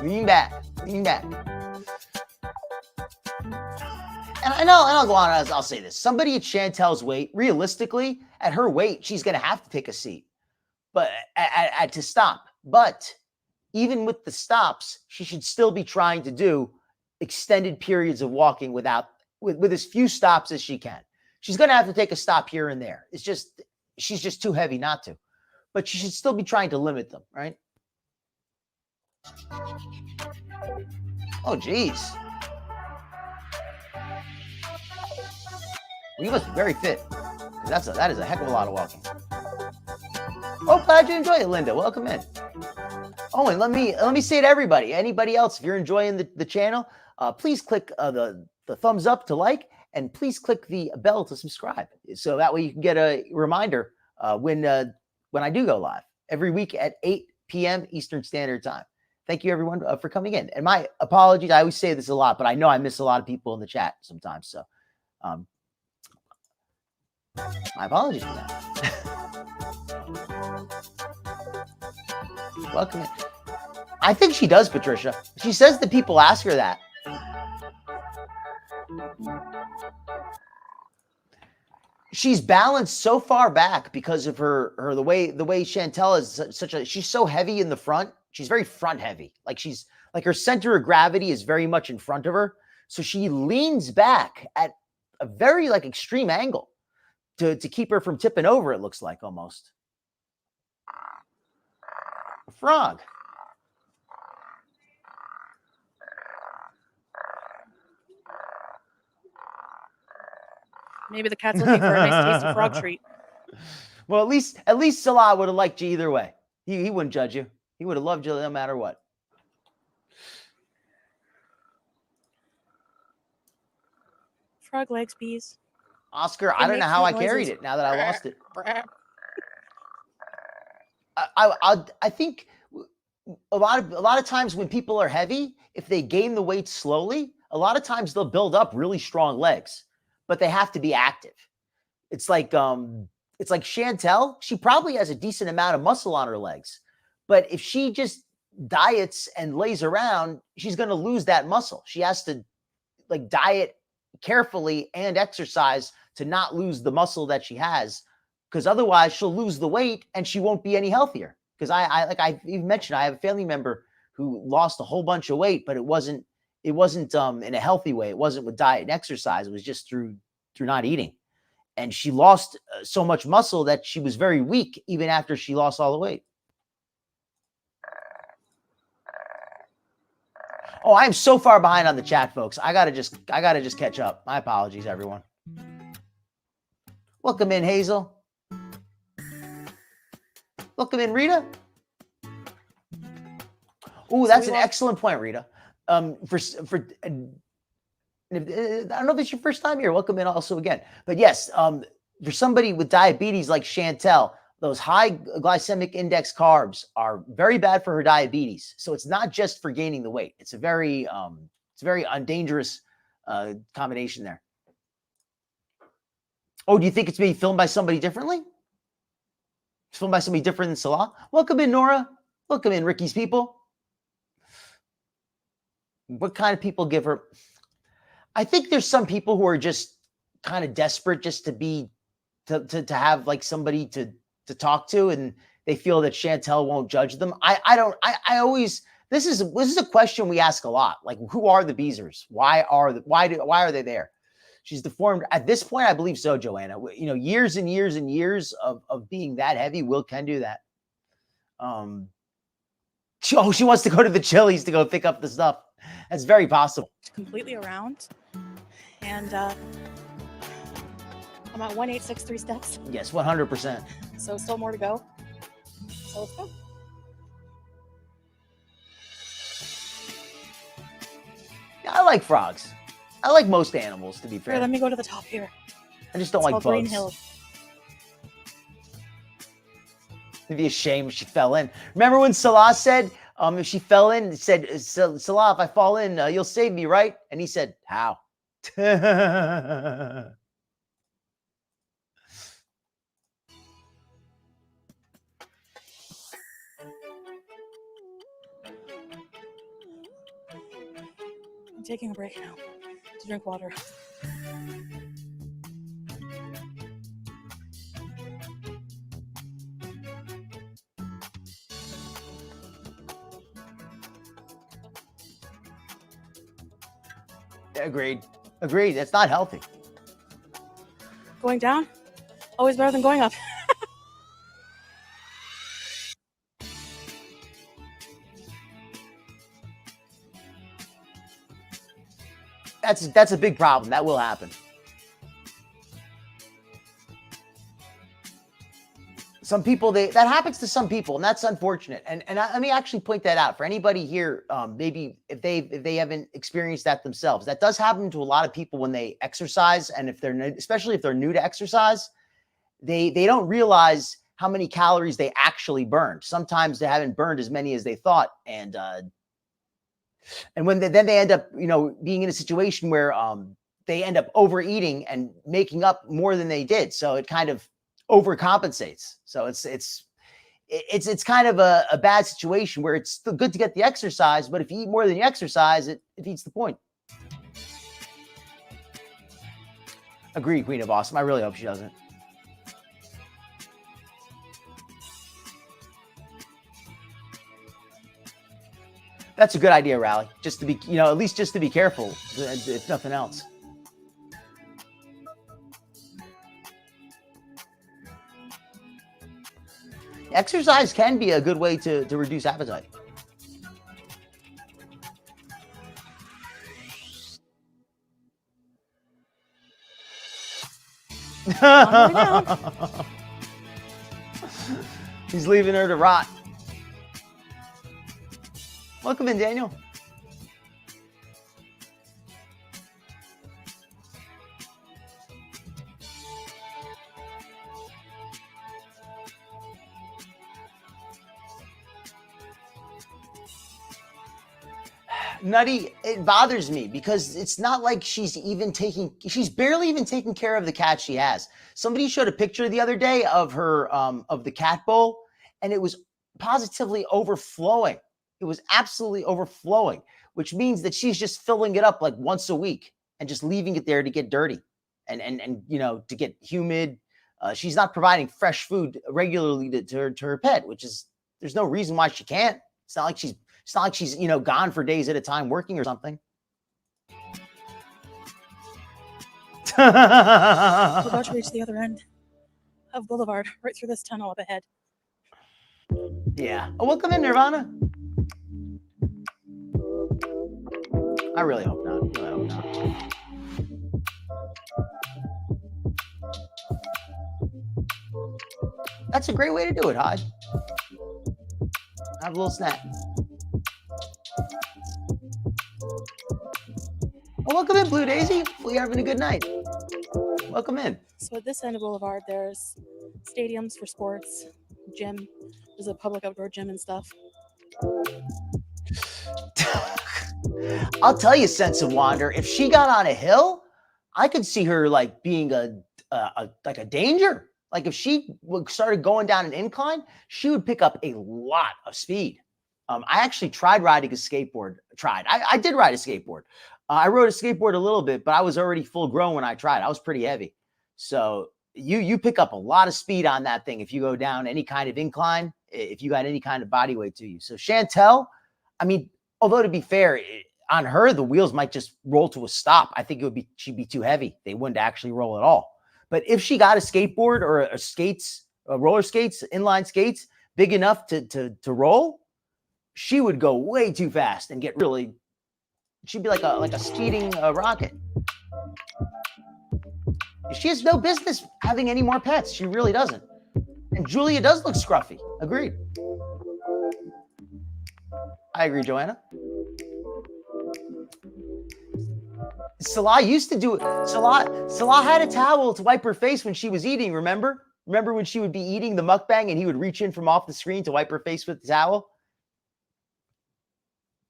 Lean back. And I'll go on, I'll say this. Somebody at Chantal's weight, realistically, at her weight, she's going to have to take a seat, but to stop. But even with the stops, she should still be trying to do extended periods of walking with as few stops as she can. She's going to have to take a stop here and there. She's just too heavy not to, but she should still be trying to limit them, right? Oh, geez. Well, you must be very fit. That is a heck of a lot of walking. Oh, glad you enjoy it, Linda. Welcome in. Oh, and let me say to everybody, anybody else, if you're enjoying the channel, please click the thumbs up to like, and please click the bell to subscribe. So that way you can get a reminder when I do go live every week at 8 p.m. Eastern Standard Time. Thank you, everyone, for coming in. And my apologies. I always say this a lot, but I know I miss a lot of people in the chat sometimes. So my apologies for that. Welcome in. I think she does, Patricia. She says that people ask her that. She's balanced so far back because of the way Chantal is she's so heavy in the front. She's very front heavy. Like her center of gravity is very much in front of her. So she leans back at a very extreme angle to keep her from tipping over, it looks like almost. A frog. Maybe the cat's looking for a nice tasty frog treat. Well, at least Salah would have liked you either way. He wouldn't judge you. He would have loved you no matter what. Frog legs, bees. Oscar, I don't know how I carried it now that I lost it. I think a lot of times when people are heavy, if they gain the weight slowly, a lot of times they'll build up really strong legs, but they have to be active. It's like Chantal. She probably has a decent amount of muscle on her legs, but if she just diets and lays around, she's going to lose that muscle. She has to diet carefully and exercise to not lose the muscle that she has, because otherwise she'll lose the weight and she won't be any healthier. Because I even mentioned, I have a family member who lost a whole bunch of weight, but it wasn't in a healthy way. It wasn't with diet and exercise. It was just through not eating. And she lost so much muscle that she was very weak even after she lost all the weight. Oh, I am so far behind on the chat, folks. I gotta just catch up. My apologies, everyone. Welcome in, Hazel. Welcome in, Rita. Oh, that's an excellent point, Rita. I don't know if it's your first time here. Welcome in also again. But yes, for somebody with diabetes like Chantal, those high glycemic index carbs are very bad for her diabetes. So it's not just for gaining the weight. It's a very dangerous combination there. Oh, do you think it's being filmed by somebody differently? It's filmed by somebody different than Salah? Welcome in, Nora. Welcome in, Ricky's people. What kind of people give her? I think there's some people who are just kind of desperate just to have somebody to talk to, and they feel that Chantal won't judge them. I This is a question we ask a lot. Like, who are the Beezers? Why are they there? She's deformed. At this point, I believe so, Joanna. You know, years and years and years of being that heavy can do that. She wants to go to the Chili's to go pick up the stuff. That's very possible. Completely around. And I'm at 1863 steps. Yes, 100%. So still more to go. So let's go. I like frogs. I like most animals, to be fair. Here, let me go to the top here. I just don't like bugs. Green Hill. It'd be a shame if she fell in. Remember when Salah said, if she fell in, said, Salah, if I fall in, you'll save me, right? And he said, how? I'm taking a break now to drink water. Agreed. That's not healthy. Going down, always better than going up. That's a big problem. That will happen. Some people, that happens to some people, and that's unfortunate. And let me actually point that out for anybody here. Maybe if they haven't experienced that themselves, that does happen to a lot of people when they exercise, and especially if they're new to exercise, they don't realize how many calories they actually burned. Sometimes they haven't burned as many as they thought, and when they end up, being in a situation where they end up overeating and making up more than they did. So it kind of overcompensates. So it's kind of a bad situation where it's still good to get the exercise, but if you eat more than you exercise, it defeats the point. Agreed, Queen of Awesome. I really hope she doesn't. That's a good idea, Rally. Just to be, at least just to be careful, if nothing else. Exercise can be a good way to reduce appetite. He's leaving her to rot. Welcome in, Daniel. Nutty, it bothers me because it's not like she's barely even taking care of the cat she has. Somebody showed a picture the other day of her, of the cat bowl, and it was positively overflowing. It was absolutely overflowing, which means that she's just filling it up like once a week and just leaving it there to get dirty and to get humid. She's not providing fresh food regularly to her pet, which is, there's no reason why she can't. It's not like she's gone for days at a time working or something. We're about to reach the other end of Boulevard, right through this tunnel up ahead. Yeah. Oh, welcome in, Nirvana. I really hope not. That's a great way to do it, Hodge. Have a little snack. Well, welcome in, Blue Daisy. Hopefully you're having a good night. Welcome in. So at this end of Boulevard, there's stadiums for sports, gym. There's a public outdoor gym and stuff. I'll tell you, Sense of Wander, if she got on a hill, I could see her like being a danger. Like if she started going down an incline, she would pick up a lot of speed. I actually tried riding a skateboard. I did ride a skateboard. I rode a skateboard a little bit, but I was already full grown when I tried. I was pretty heavy. So you pick up a lot of speed on that thing if you go down any kind of incline, if you got any kind of body weight to you. So Chantal, I mean, although to be fair, on her, the wheels might just roll to a stop. I think she'd be too heavy. They wouldn't actually roll at all. But if she got a skateboard or roller skates, inline skates, big enough to roll, she would go way too fast and get really. She'd be like a speeding rocket. She has no business having any more pets. She really doesn't. And Julia does look scruffy. Agreed. I agree, Joanna. Salah used to do it. Salah had a towel to wipe her face when she was eating, remember? Remember when she would be eating the mukbang and he would reach in from off the screen to wipe her face with the towel?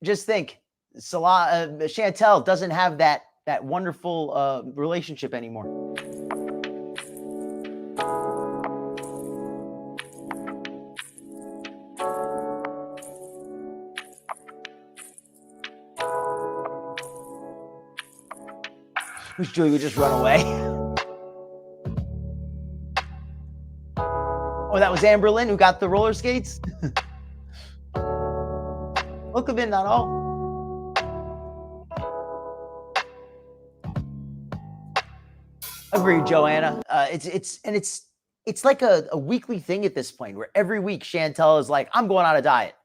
Just think, Chantal doesn't have that wonderful relationship anymore. Wish Julie would just run away. Oh, that was Amber Lynn who got the roller skates? Look of it, not all. Agreed, Joanna. It's like a weekly thing at this point where every week Chantal is like, I'm going on a diet.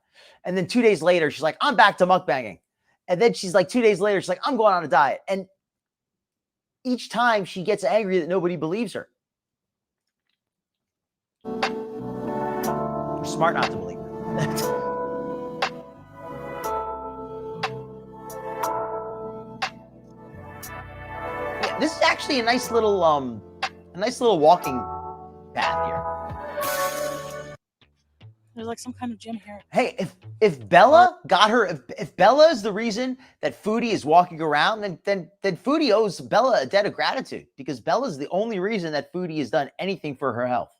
And then 2 days later, she's like, I'm back to mukbanging. And then she's like, 2 days later, she's like, I'm going on a diet. And each time she gets angry that nobody believes her. We're smart not to believe her. Yeah, this is actually a nice little walking path here. There's like some kind of gym here. Hey, if Bella got her, if Bella is the reason that Foodie is walking around, then Foodie owes Bella a debt of gratitude because Bella is the only reason that Foodie has done anything for her health.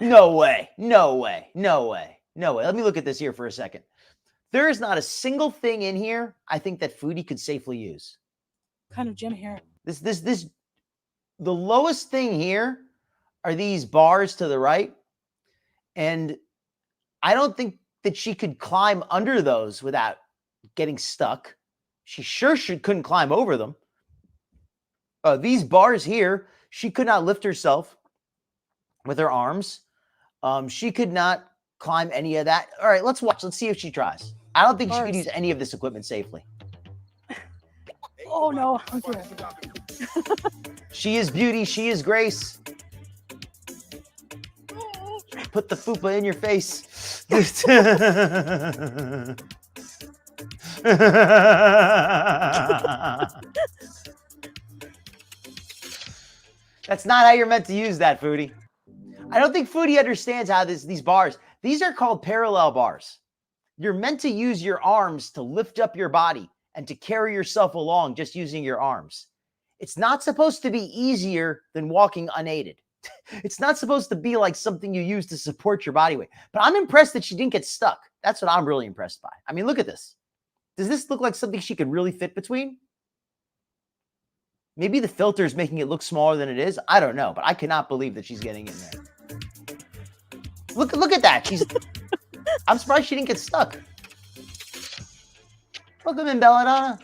No way. Let me look at this here for a second. There is not a single thing in here I think that Foodie could safely use. What kind of gym here? The lowest thing here are these bars to the right. And I don't think that she could climb under those without getting stuck. She couldn't climb over them. These bars here, she could not lift herself with her arms. She could not climb any of that. All right, let's watch. Let's see if she tries. I don't think she could use any of this equipment safely. Oh, no. I'm through. She is beauty. She is grace. Put the fupa in your face. That's not how you're meant to use that, Foodie. I don't think Foodie understands how these bars, these are called parallel bars. You're meant to use your arms to lift up your body and to carry yourself along just using your arms. It's not supposed to be easier than walking unaided. It's not supposed to be like something you use to support your body weight. But I'm impressed that she didn't get stuck. That's what I'm really impressed by. I mean, look at this. Does this look like something she could really fit between? Maybe the filter is making it look smaller than it is. I don't know, but I cannot believe that she's getting in there. Look at that. I'm surprised she didn't get stuck. Welcome in, Belladonna.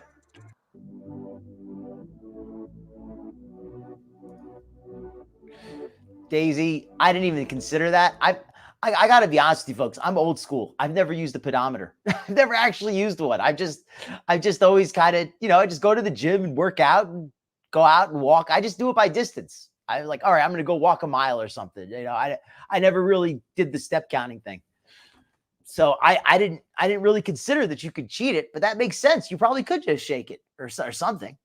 Daisy, I didn't even consider that. I got to be honest with you folks. I'm old school. I've never used a pedometer. I've never actually used one. I've just always kind of, I just go to the gym and work out and go out and walk. I just do it by distance. I was like, all right, I'm going to go walk a mile or something. I never really did the step counting thing. So I didn't really consider that you could cheat it, but that makes sense. You probably could just shake it or something.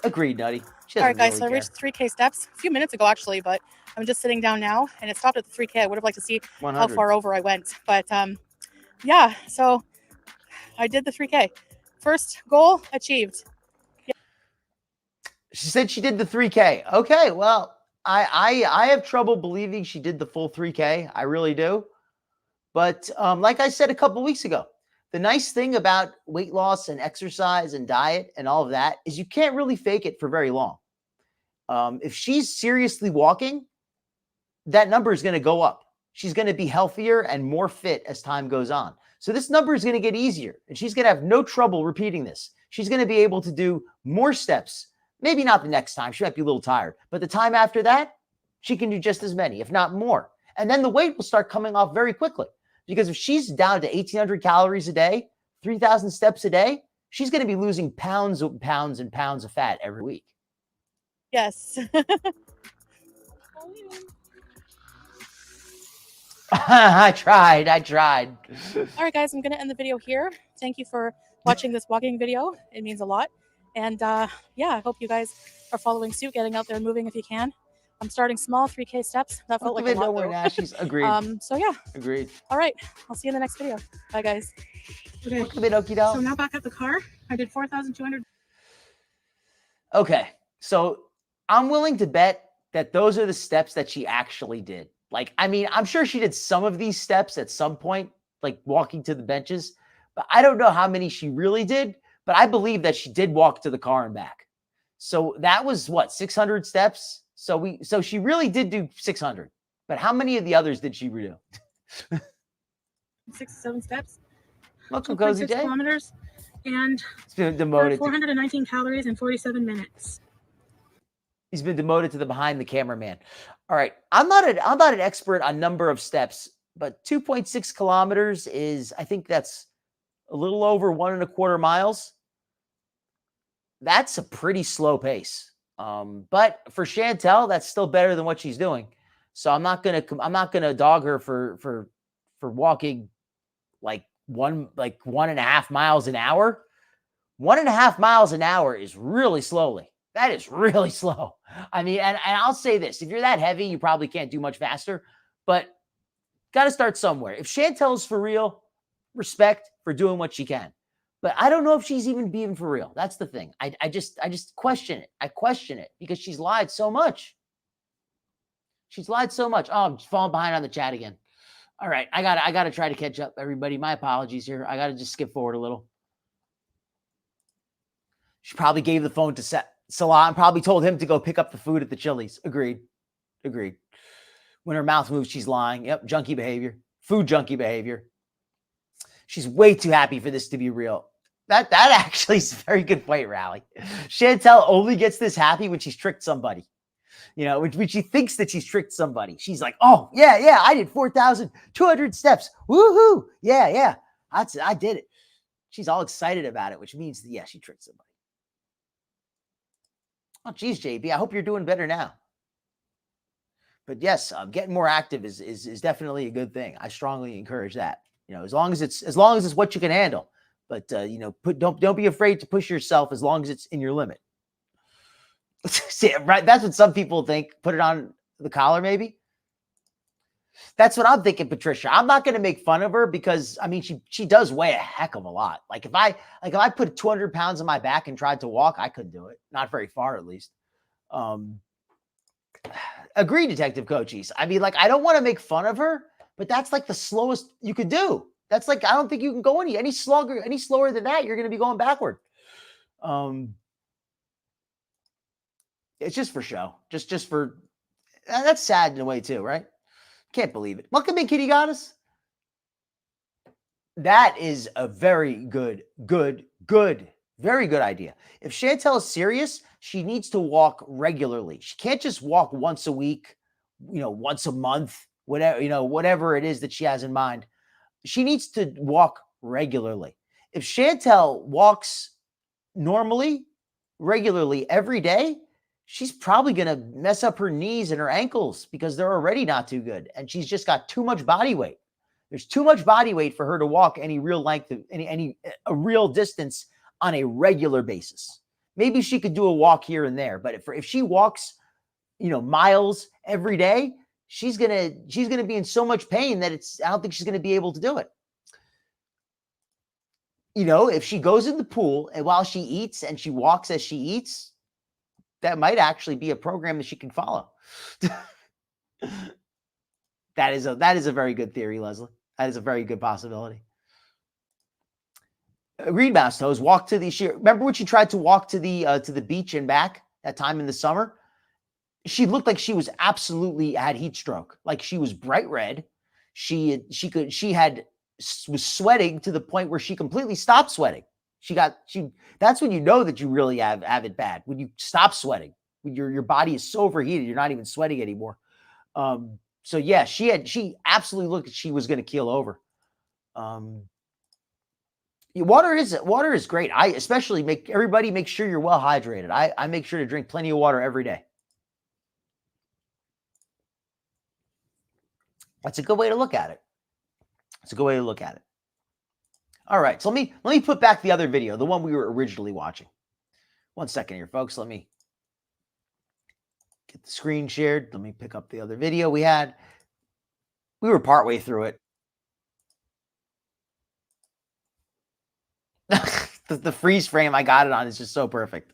Agreed, Nutty. All right, guys, so I reached 3K steps a few minutes ago, actually, but I'm just sitting down now, and it stopped at the 3K. I would have liked to see 100. How far over I went. But, yeah, so I did the 3K. First goal achieved. Yeah. She said she did the 3K. Okay, well, I have trouble believing she did the full 3K. I really do. But like I said a couple weeks ago, the nice thing about weight loss and exercise and diet and all of that is you can't really fake it for very long. If she's seriously walking, that number is going to go up. She's going to be healthier and more fit as time goes on. So this number is going to get easier, and she's going to have no trouble repeating this. She's going to be able to do more steps. Maybe not the next time. She might be a little tired, but the time after that, she can do just as many, if not more. And then the weight will start coming off very quickly, because if she's down to 1,800 calories a day, 3,000 steps a day, she's going to be losing pounds and pounds and pounds of fat every week. Yes. I tried. All right, guys, I'm going to end the video here. Thank you for watching this walking video. It means a lot. And yeah, I hope you guys are following suit, getting out there and moving if you can. I'm starting small, 3K steps. That felt like a lot, though. She's agreed. So yeah. Agreed. All right. I'll see you in the next video. Bye, guys. Okay. So now back at the car. I did 4,200. Okay. So I'm willing to bet that those are the steps that she actually did. Like, I mean, I'm sure she did some of these steps at some point, like walking to the benches, but I don't know how many she really did, but I believe that she did walk to the car and back. So that was what, 600 steps? So she really did do 600, but how many of the others did she do? 67 steps. Welcome, Cozy 2.6 Jay. kilometers. And It's been demoted. 419 calories in 47 minutes. He's been demoted to the behind the cameraman. All right. I'm not an expert on number of steps, but 2.6 kilometers is, I think that's a little over 1.25 miles. That's a pretty slow pace. But for Chantal, that's still better than what she's doing. So I'm not gonna dog her for walking like 1.5 miles an hour. 1.5 miles an hour is really slowly. That is really slow. I mean, and I'll say this, if you're that heavy, you probably can't do much faster, but got to start somewhere. If Chantal's for real, respect for doing what she can. But I don't know if she's even being for real. That's the thing. I just question it. I question it because she's lied so much. She's lied so much. Oh, I'm falling behind on the chat again. All right. I gotta try to catch up, everybody. My apologies here. I gotta just skip forward a little. She probably gave the phone to Salah and probably told him to go pick up the food at the Chili's. Agreed. When her mouth moves, she's lying. Yep. Junkie behavior. Food junkie behavior. She's way too happy for this to be real. That actually is a very good point, Rally. Chantal only gets this happy when she's tricked somebody. You know, when she thinks that she's tricked somebody. She's like, oh, yeah, I did 4,200 steps. Woohoo. Yeah. I did it. She's all excited about it, which means, yeah, she tricked somebody. Oh, geez, JB, I hope you're doing better now. But yes, getting more active is definitely a good thing. I strongly encourage that. You know, as long as it's what you can handle. But you know, don't be afraid to push yourself as long as it's in your limit. See, right? That's what some people think. Put it on the collar, maybe. That's what I'm thinking, Patricia. I'm not going to make fun of her because I mean she does weigh a heck of a lot. Like if I put 200 pounds on my back and tried to walk, I couldn't do it. Not very far, at least. Agree, Detective Coaches. I mean, like I don't want to make fun of her, but that's like the slowest you could do. That's like I don't think you can go any slower than that. You're going to be going backward. It's just for show. Just for that's sad in a way too, right? Can't believe it. Welcome in, Kitty Goddess. That is a very good, very good idea. If Chantal is serious, she needs to walk regularly. She can't just walk once a week, once a month, whatever it is that she has in mind. She needs to walk regularly. If Chantal walks regularly every day, she's probably going to mess up her knees and her ankles because they're already not too good. And she's just got too much body weight. There's too much body weight for her to walk any real length of a real distance on a regular basis. Maybe she could do a walk here and there, but if she walks, miles every day, she's going to be in so much pain that I don't think she's going to be able to do it. If she goes in the pool and while she eats and she walks as she eats, that might actually be a program that she can follow. That is a very good theory, Leslie. That is a very good possibility. Green Mouse Toes, walk to the sheer. Remember when she tried to walk to the beach and back that time in the summer? she looked like she was absolutely had heat stroke. Like she was bright red. She was sweating to the point where she completely stopped sweating. That's when you know that you really have it bad. When you stop sweating, when your body is so overheated, you're not even sweating anymore. So yeah, she absolutely looked like she was going to keel over. Water is great. I especially make sure you're well hydrated. I make sure to drink plenty of water every day. That's a good way to look at it. It's a good way to look at it. All right, so let me put back the other video, the one we were originally watching. 1 second here, folks. Let me get the screen shared. Let me pick up the other video we had. We were partway through it. The freeze frame I got it on is just so perfect.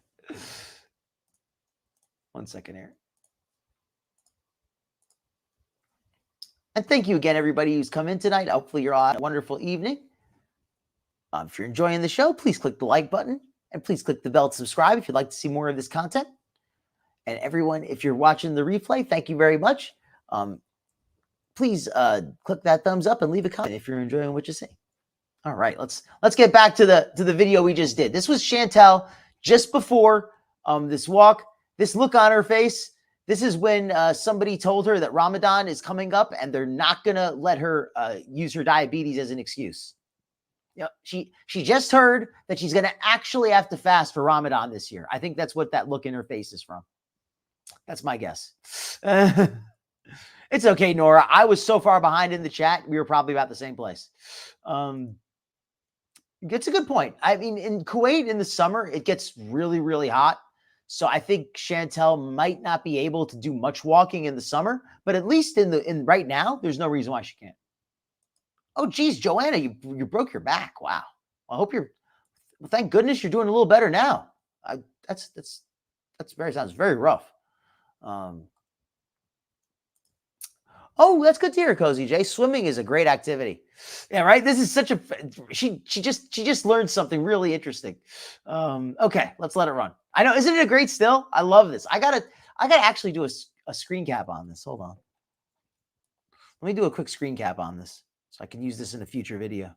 1 second here. And thank you again, everybody who's come in tonight. Hopefully you're all having a wonderful evening. If you're enjoying the show, please click the like button and please click the bell to subscribe if you'd like to see more of this content. And everyone, if you're watching the replay, thank you very much. Please click that thumbs up and leave a comment if you're enjoying what you see. All right, let's get back to the video we just did. This was Chantal just before this walk. This look on her face. This is when somebody told her that Ramadan is coming up and they're not gonna let her use her diabetes as an excuse. Yep, she just heard that she's gonna actually have to fast for Ramadan this year. I think that's what that look in her face is from. That's my guess. It's okay, Nora. I was so far behind in the chat. We were probably about the same place. It's a good point. I mean, in Kuwait in the summer, it gets really, really hot. So I think Chantal might not be able to do much walking in the summer, but at least in right now, there's no reason why she can't. Oh, geez, Joanna, you broke your back. Wow. I hope well, thank goodness you're doing a little better now. Sounds very rough. Oh, that's good to hear, Cozy J. Swimming is a great activity. Yeah, right. This is such a she just learned something really interesting. Okay, let's let it run. I know, isn't it a great still? I love this. I gotta actually do a screen cap on this. Hold on. Let me do a quick screen cap on this so I can use this in a future video.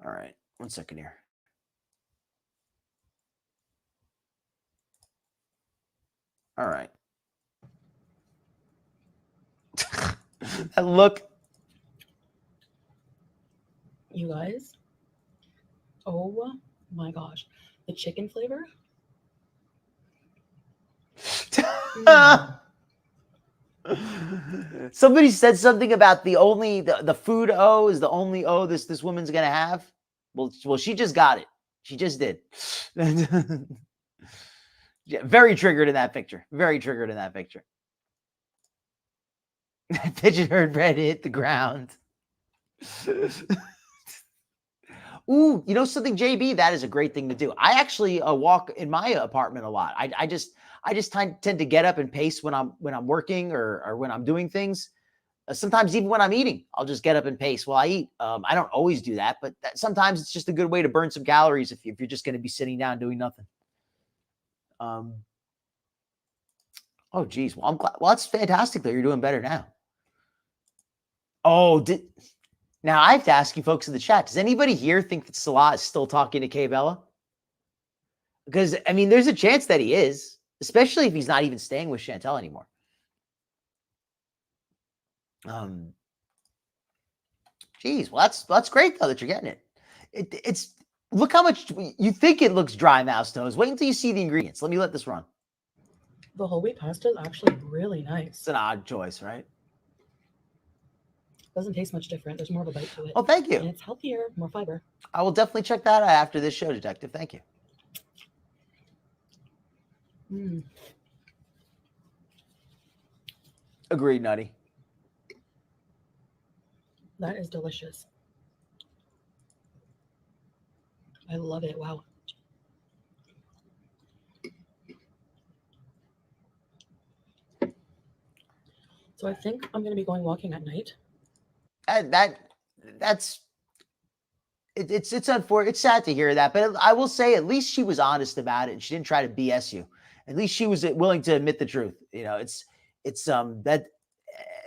All right, 1 second here. All right. That look. You guys. Oh my gosh. The chicken flavor. Somebody said something about the food O is the only O this woman's gonna have. Well, she just got it. She just did. Yeah, very triggered in that picture. Very triggered in that picture. Pigeon heard bread hit the ground. Ooh, you know something, JB? That is a great thing to do. I actually walk in my apartment a lot. I just tend to get up and pace when I'm working or when I'm doing things. Sometimes even when I'm eating, I'll just get up and pace while I eat. I don't always do that, but sometimes it's just a good way to burn some calories if you're just going to be sitting down doing nothing. Oh, geez. Well, I'm glad. Well, that's fantastic that you're doing better now. Oh, now I have to ask you folks in the chat. Does anybody here think that Salah is still talking to Kay Bella? Because, I mean, there's a chance that he is, especially if he's not even staying with Chantal anymore. Geez, well, that's great, though, that you're getting it. It's look how much you think it looks dry, mouse toes. Wait until you see the ingredients. Let this run. The whole wheat pasta is actually really nice. It's an odd choice, right? Doesn't taste much different. There's more of a bite to it. Oh, thank you. And it's healthier, more fiber. I will definitely check that out after this show, Detective. Thank you. Agreed, Nutty. That is delicious. I love it. Wow. So I think I'm going to be going walking at night. it's unfortunate. It's sad to hear that, but I will say at least she was honest about it and she didn't try to BS you. At least she was willing to admit the truth. You know, it's that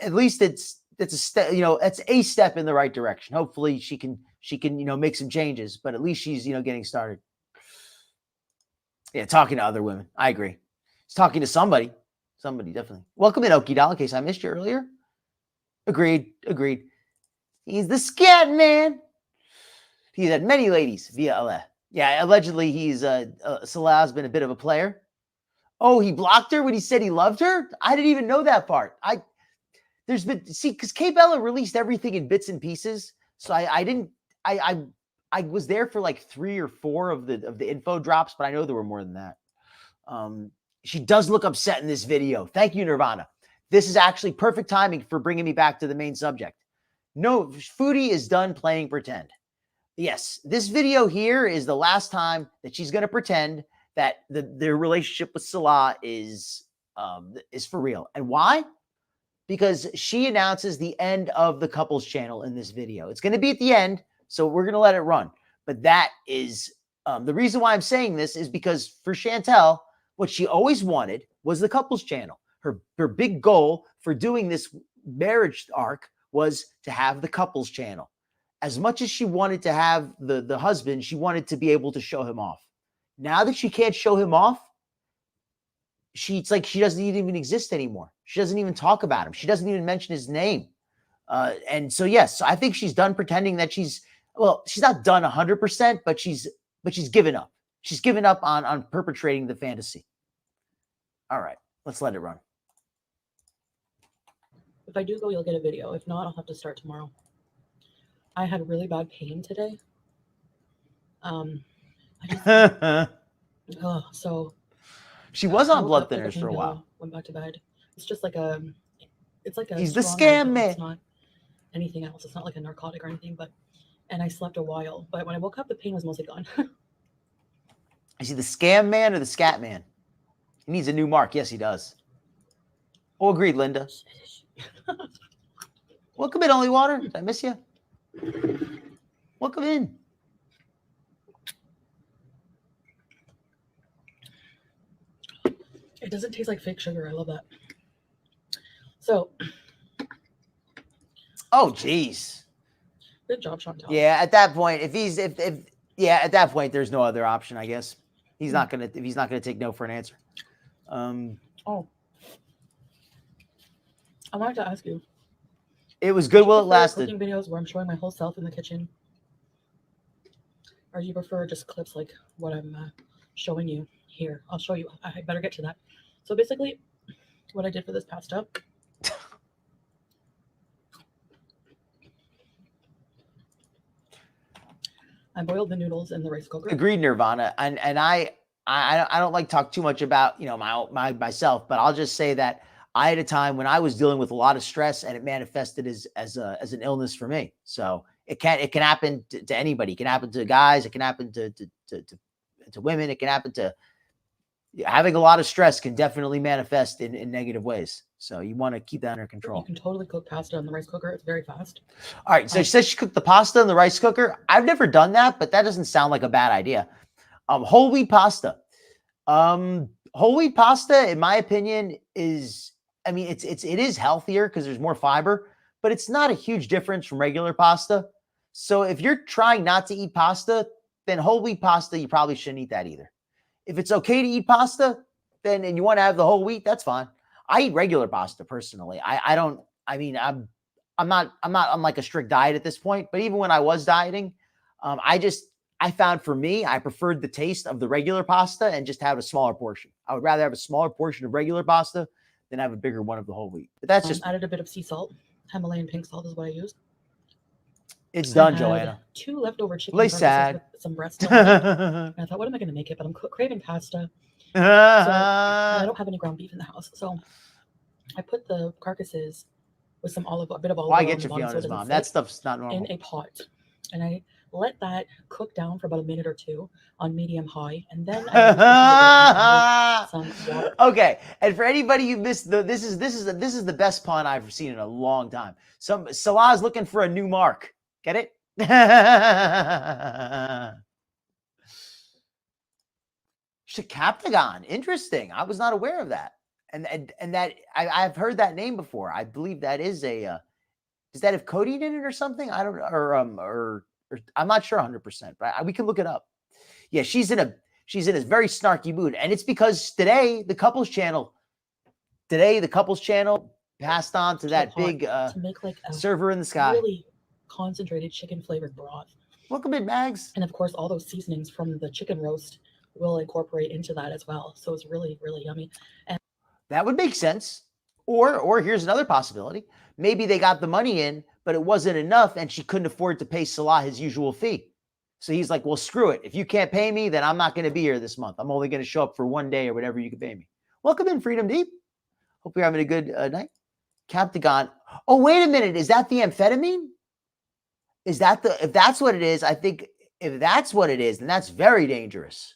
at least it's a step. You know, it's a step in the right direction. Hopefully she can make some changes, but at least she's getting started. Yeah, talking to other women. I agree. He's talking to somebody. Somebody definitely. Welcome in, Okie Doll, in case I missed you earlier. Agreed. He's the scat man. He's had many ladies via LA. Yeah, allegedly he's Salah's been a bit of a player. Oh, he blocked her when he said he loved her? I didn't even know that part. Because Kay Bella released everything in bits and pieces. So I was there for like 3 or 4 of the info drops, but I know there were more than that. She does look upset in this video. Thank you, Nirvana. This is actually perfect timing for bringing me back to the main subject. No, Foodie is done playing pretend. Yes, this video here is the last time that she's going to pretend that their relationship with Salah is for real. And why? Because she announces the end of the couples channel in this video. It's going to be at the end, so we're going to let it run. But that is the reason why I'm saying this is because for Chantal, what she always wanted was the couples channel. Her big goal for doing this marriage arc was to have the couples channel. As much as she wanted to have the husband, she wanted to be able to show him off. Now that she can't show him off, it's like she doesn't even exist anymore. She doesn't even talk about him. She doesn't even mention his name. And so, yes, I think she's done pretending that she's not done 100%, but she's given up. She's given up on perpetrating the fantasy. All right, let's let it run. If I do go, you'll get a video. If not, I'll have to start tomorrow. I had really bad pain today. So she was on blood thinners for a while. Went back to bed. It's just like it's like a. He's the scam man. It's not anything else. It's not like a narcotic or anything. And I slept a while. But when I woke up, the pain was mostly gone. Is he the scam man or the scat man? He needs a new mark. Yes, he does. Oh, agreed, Linda. Welcome in, Only Water. Did I miss you? Welcome in. It doesn't taste like fake sugar. I love that. So. Oh, geez. Good job, Chantal. Yeah, at that point, at that point, there's no other option, I guess. He's not gonna take no for an answer. Oh. I wanted to ask you. It was good while it lasted. Cooking videos where I'm showing my whole self in the kitchen, or do you prefer just clips like what I'm showing you here? I'll show you. I better get to that. So basically, what I did for this pasta. I boiled the noodles in the rice cooker. Agreed, Nirvana, and I don't like talk too much about myself, but I'll just say that I had a time when I was dealing with a lot of stress, and it manifested as an illness for me. So it can happen to anybody. It can happen to guys. It can happen to women. It can happen to having a lot of stress. Can definitely manifest in negative ways. So you want to keep that under control. You can totally cook pasta in the rice cooker. It's very fast. All right. So she says she cooked the pasta in the rice cooker. I've never done that, but that doesn't sound like a bad idea. Whole wheat pasta. Whole wheat pasta, in my opinion, is. I mean, it is healthier because there's more fiber, but it's not a huge difference from regular pasta. So if you're trying not to eat pasta, then whole wheat pasta, you probably shouldn't eat that either. If it's okay to eat pasta, and you want to have the whole wheat, that's fine. I eat regular pasta personally. I'm not on like a strict diet at this point, but even when I was dieting, I found for me, I preferred the taste of the regular pasta and just have a smaller portion. I would rather have a smaller portion of regular pasta than have a bigger one of the whole wheat. But that's just added a bit of sea salt. Himalayan pink salt is what I used. It's done, Joanna. 2 leftover chicken really sad. With some breast on it. And I thought, what am I going to make it? But I'm craving pasta. So I don't have any ground beef in the house. So I put the carcasses with a bit of olive oil. I get your feelings, Mom. That stuff's not normal. In a pot. And I let that cook down for about a minute or 2 on medium high, and then I some water. Okay. And for anybody you missed, this is the best pun I've seen in a long time. Salah's looking for a new mark. Get it? Captagon. Interesting. I was not aware of that. And that I've heard that name before. I believe that is a does that have codeine in it or something? I don't know, or I'm not sure 100%, but we can look it up. Yeah, she's in a very snarky mood, and it's because today the couples channel passed on to that big to make like a server in the sky. Really concentrated chicken flavored broth. Welcome in, Mags. And of course, all those seasonings from the chicken roast will incorporate into that as well. So it's really, really yummy. And that would make sense. Or here's another possibility. Maybe they got the money in, but it wasn't enough, and she couldn't afford to pay Salah his usual fee. So he's like, well, screw it. If you can't pay me, then I'm not going to be here this month. I'm only going to show up for one day or whatever you can pay me. Welcome in, Freedom Deep. Hope you're having a good night. Captagon. Oh, wait a minute. Is that the amphetamine? Is that if that's what it is, I think if that's what it is, then that's very dangerous.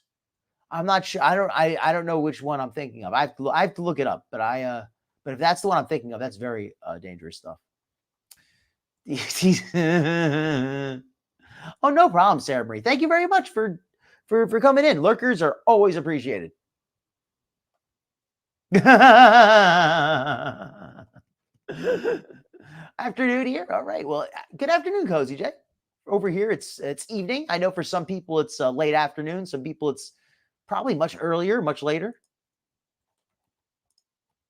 I'm not sure. I don't know which one I'm thinking of. I have to look it up, but but if that's the one I'm thinking of, that's very dangerous stuff. Oh, no problem, Sarah Marie. Thank you very much for coming in. Lurkers are always appreciated. Afternoon here. All right. Well, good afternoon, Cozy J. Over here, it's evening. I know for some people it's late afternoon. Some people it's probably much earlier, much later.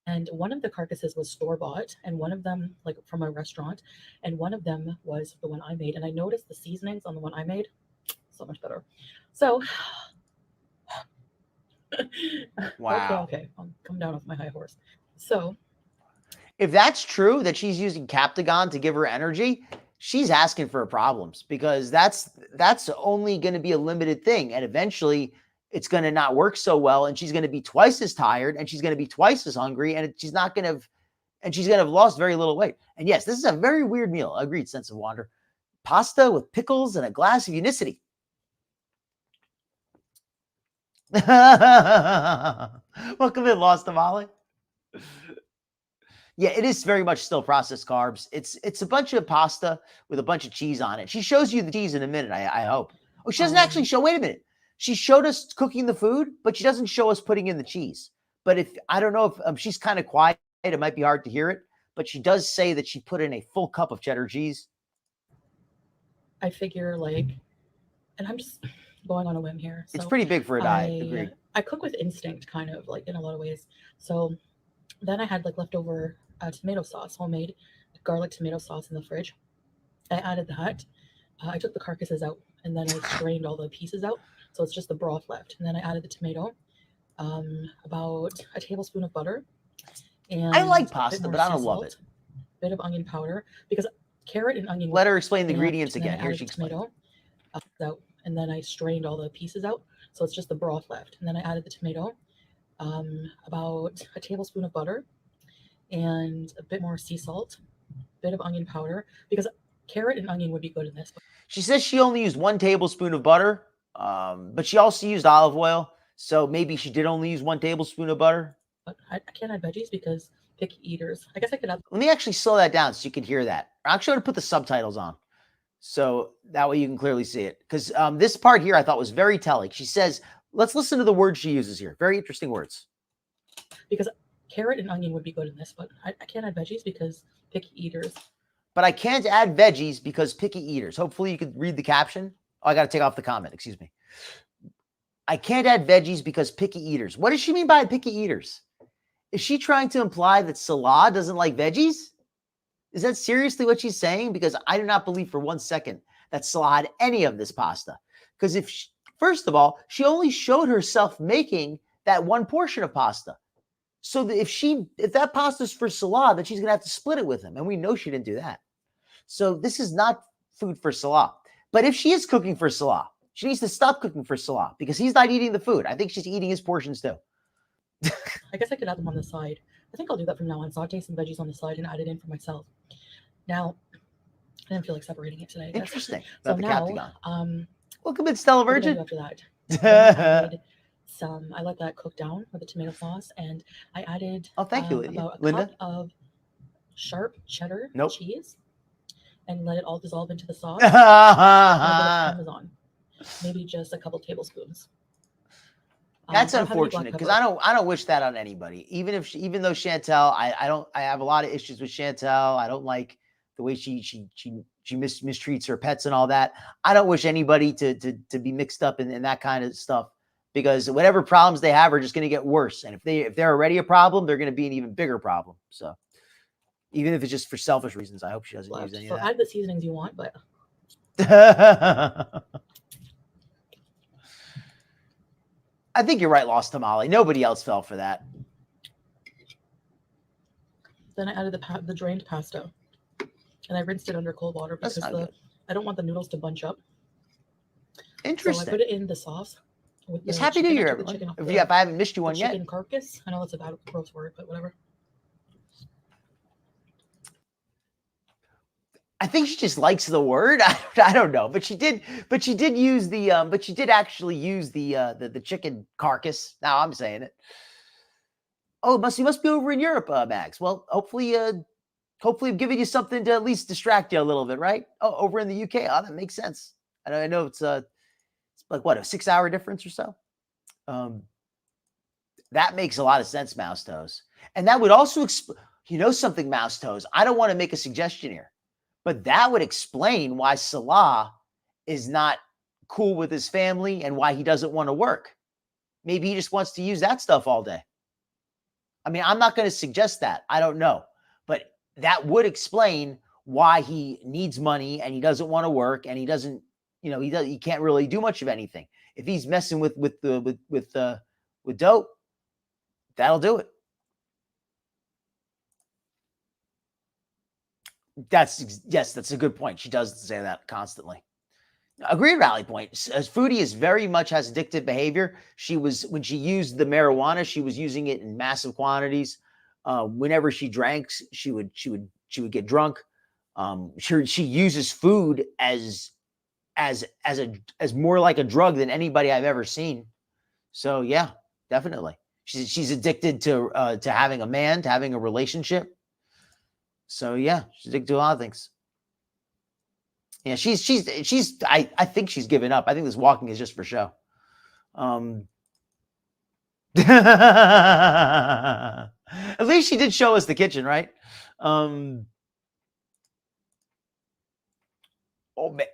And one of the carcasses was store-bought, and one of them, like from a restaurant, and one of them was the one I made. And I noticed the seasonings on the one I made, so much better. So, wow. Okay, I'll come down off my high horse. So, if that's true, that she's using Captagon to give her energy, she's asking for problems, because that's only going to be a limited thing, and eventually it's going to not work so well, and she's going to be twice as tired, and she's going to be twice as hungry, and she's going to have lost very little weight. And yes, this is a very weird meal. Agreed, Sense of Wonder. Pasta with pickles and a glass of unicity. Welcome in, Lost Tamale. Yeah, it is very much still processed carbs. It's a bunch of pasta with a bunch of cheese on it. She shows you the cheese in a minute, I hope. Oh, she doesn't actually show. Wait a minute. She showed us cooking the food, but she doesn't show us putting in the cheese. But I don't know if she's kind of quiet, it might be hard to hear it, but she does say that she put in a full cup of cheddar cheese. I figure and I'm just going on a whim here. So it's pretty big for a diet. Agreed. I cook with instinct, kind of in a lot of ways. So then I had leftover tomato sauce, homemade garlic tomato sauce in the fridge. I added that. I took the carcasses out, and then I strained all the pieces out. So it's just the broth left. And then I added the tomato, about a tablespoon of butter. And I like pasta, but I don't love it. A bit of onion powder, because carrot and onion. Let her explain the ingredients again. Here she explains. Out, and then I strained all the pieces out. So it's just the broth left. And then I added the tomato, about a tablespoon of butter, and a bit more sea salt, a bit of onion powder, because carrot and onion would be good in this. She says she only used 1 tablespoon of butter, but she also used olive oil. So maybe she did only use 1 tablespoon of butter. But I can't add veggies because picky eaters. I guess I could add. Let me actually slow that down so you can hear that. I'm actually going to put the subtitles on, so that way you can clearly see it. Because this part here I thought was very telling. She says, let's listen to the words she uses here. Very interesting words. Because carrot and onion would be good in this, but I can't add veggies because picky eaters. But I can't add veggies because picky eaters. Hopefully you could read the caption. Oh, I got to take off the comment. Excuse me. I can't add veggies because picky eaters. What does she mean by picky eaters? Is she trying to imply that Salah doesn't like veggies? Is that seriously what she's saying? Because I do not believe for 1 second that Salah had any of this pasta. Because first of all, she only showed herself making that 1 portion of pasta. So that if that pasta is for Salah, then she's going to have to split it with him. And we know she didn't do that. So this is not food for Salah. But if she is cooking for Salah, she needs to stop cooking for Salah because he's not eating the food. I think she's eating his portions too. I guess I could add them on the side. I think I'll do that from now on. Saute some veggies on the side and add it in for myself. Now, I didn't feel like separating it today. Interesting. So now, welcome in, Stella Virgin. After that, I let that cook down with the tomato sauce, and I added thank you, about a Linda. cup of sharp cheddar cheese, and let it all dissolve into the sauce. And a bit of Parmesan, maybe just a couple tablespoons. That's unfortunate because I don't wish that on anybody. Even though Chantal, I have a lot of issues with Chantal. I don't like the way she mistreats her pets and all that. I don't wish anybody to be mixed up in that kind of stuff, because whatever problems they have are just going to get worse. And if they're already a problem, they're going to be an even bigger problem. So even if it's just for selfish reasons, I hope she doesn't use any of that. Add the seasonings you want, but I think you're right, Lost Tamale. Nobody else fell for that. Then I added the drained pasta, and I rinsed it under cold water because I don't want the noodles to bunch up. Interesting. So I put it in the sauce. It's Happy New Year, everyone. If I haven't missed you one yet. Chicken carcass. I know that's a bad, gross word, but whatever. I think she just likes the word. I don't know, but she did use the but she did actually use the chicken carcass. Now I'm saying it. Oh, you must be over in Europe, Max. Well, hopefully I'm giving you something to at least distract you a little bit, right? Oh, over in the UK. Oh, that makes sense. I know it's like what, a 6-hour difference or so. That makes a lot of sense, Mouse Toes. And that would also something, Mouse Toes. I don't want to make a suggestion here, but that would explain why Salah is not cool with his family and why he doesn't want to work. Maybe he just wants to use that stuff all day. I mean, I'm not going to suggest that. I don't know. But that would explain why he needs money and he doesn't want to work and he doesn't, he can't really do much of anything. If he's messing with dope, that'll do it. That's a good point. She does say that constantly. Agreed, Rally Point. Foodie is very much has addictive behavior. When she used the marijuana, she was using it in massive quantities. Whenever she drank, she would get drunk. She uses food as more like a drug than anybody I've ever seen. So yeah, definitely. She's addicted to having a man, to having a relationship. So yeah, she's addicted to a lot of things. Yeah, I think she's given up. I think this walking is just for show. At least she did show us the kitchen, right?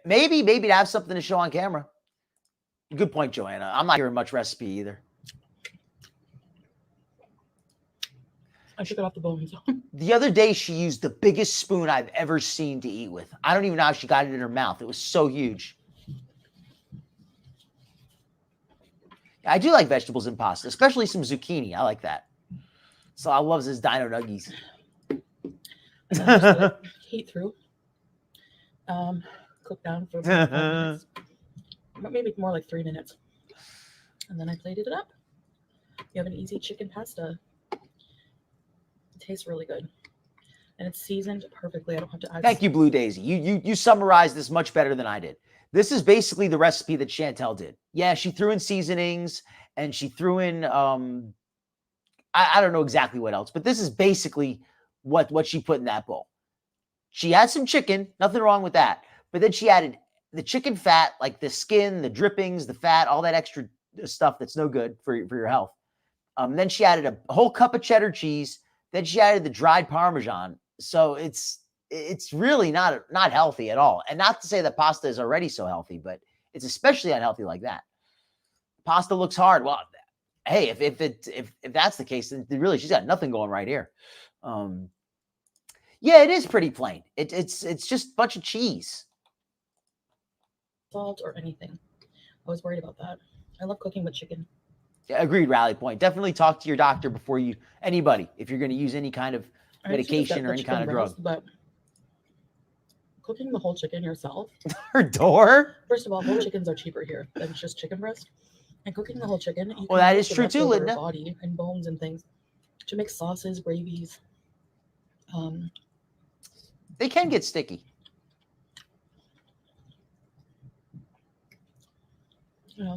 Maybe to have something to show on camera. Good point, Joanna. I'm not hearing much recipe either. I took it off the bones. The other day, she used the biggest spoon I've ever seen to eat with. I don't even know how she got it in her mouth. It was so huge. I do like vegetables in pasta, especially some zucchini. I like that. So I love his Dino Nuggies. Heat through. Cook down for about 5 minutes. Maybe more like 3 minutes. And then I plated it up. You have an easy chicken pasta. It tastes really good. And it's seasoned perfectly. I don't have to add. Thank you, Blue Daisy. You summarized this much better than I did. This is basically the recipe that Chantal did. Yeah, she threw in seasonings and she threw in I don't know exactly what else, but this is basically what she put in that bowl. She had some chicken, nothing wrong with that. But then she added the chicken fat, like the skin, the drippings, the fat, all that extra stuff that's no good for your health. Then she added a whole cup of cheddar cheese. Then she added the dried Parmesan. So it's really not healthy at all. And not to say that pasta is already so healthy, but it's especially unhealthy like that. Pasta looks hard. Well, hey, if that's the case, then really she's got nothing going right here. Yeah, it is pretty plain. It's just a bunch of cheese. Salt or anything. I was worried about that. I love cooking with chicken. Yeah, agreed, Rally Point. Definitely talk to your doctor before anybody, if you're going to use any kind of medication or any kind of drug. But cooking the whole chicken yourself. Her door? First of all, whole chickens are cheaper here than just chicken breast. And cooking the whole chicken, well, that is true too, Linda. Body and bones and things to make sauces, gravies. They can get sticky.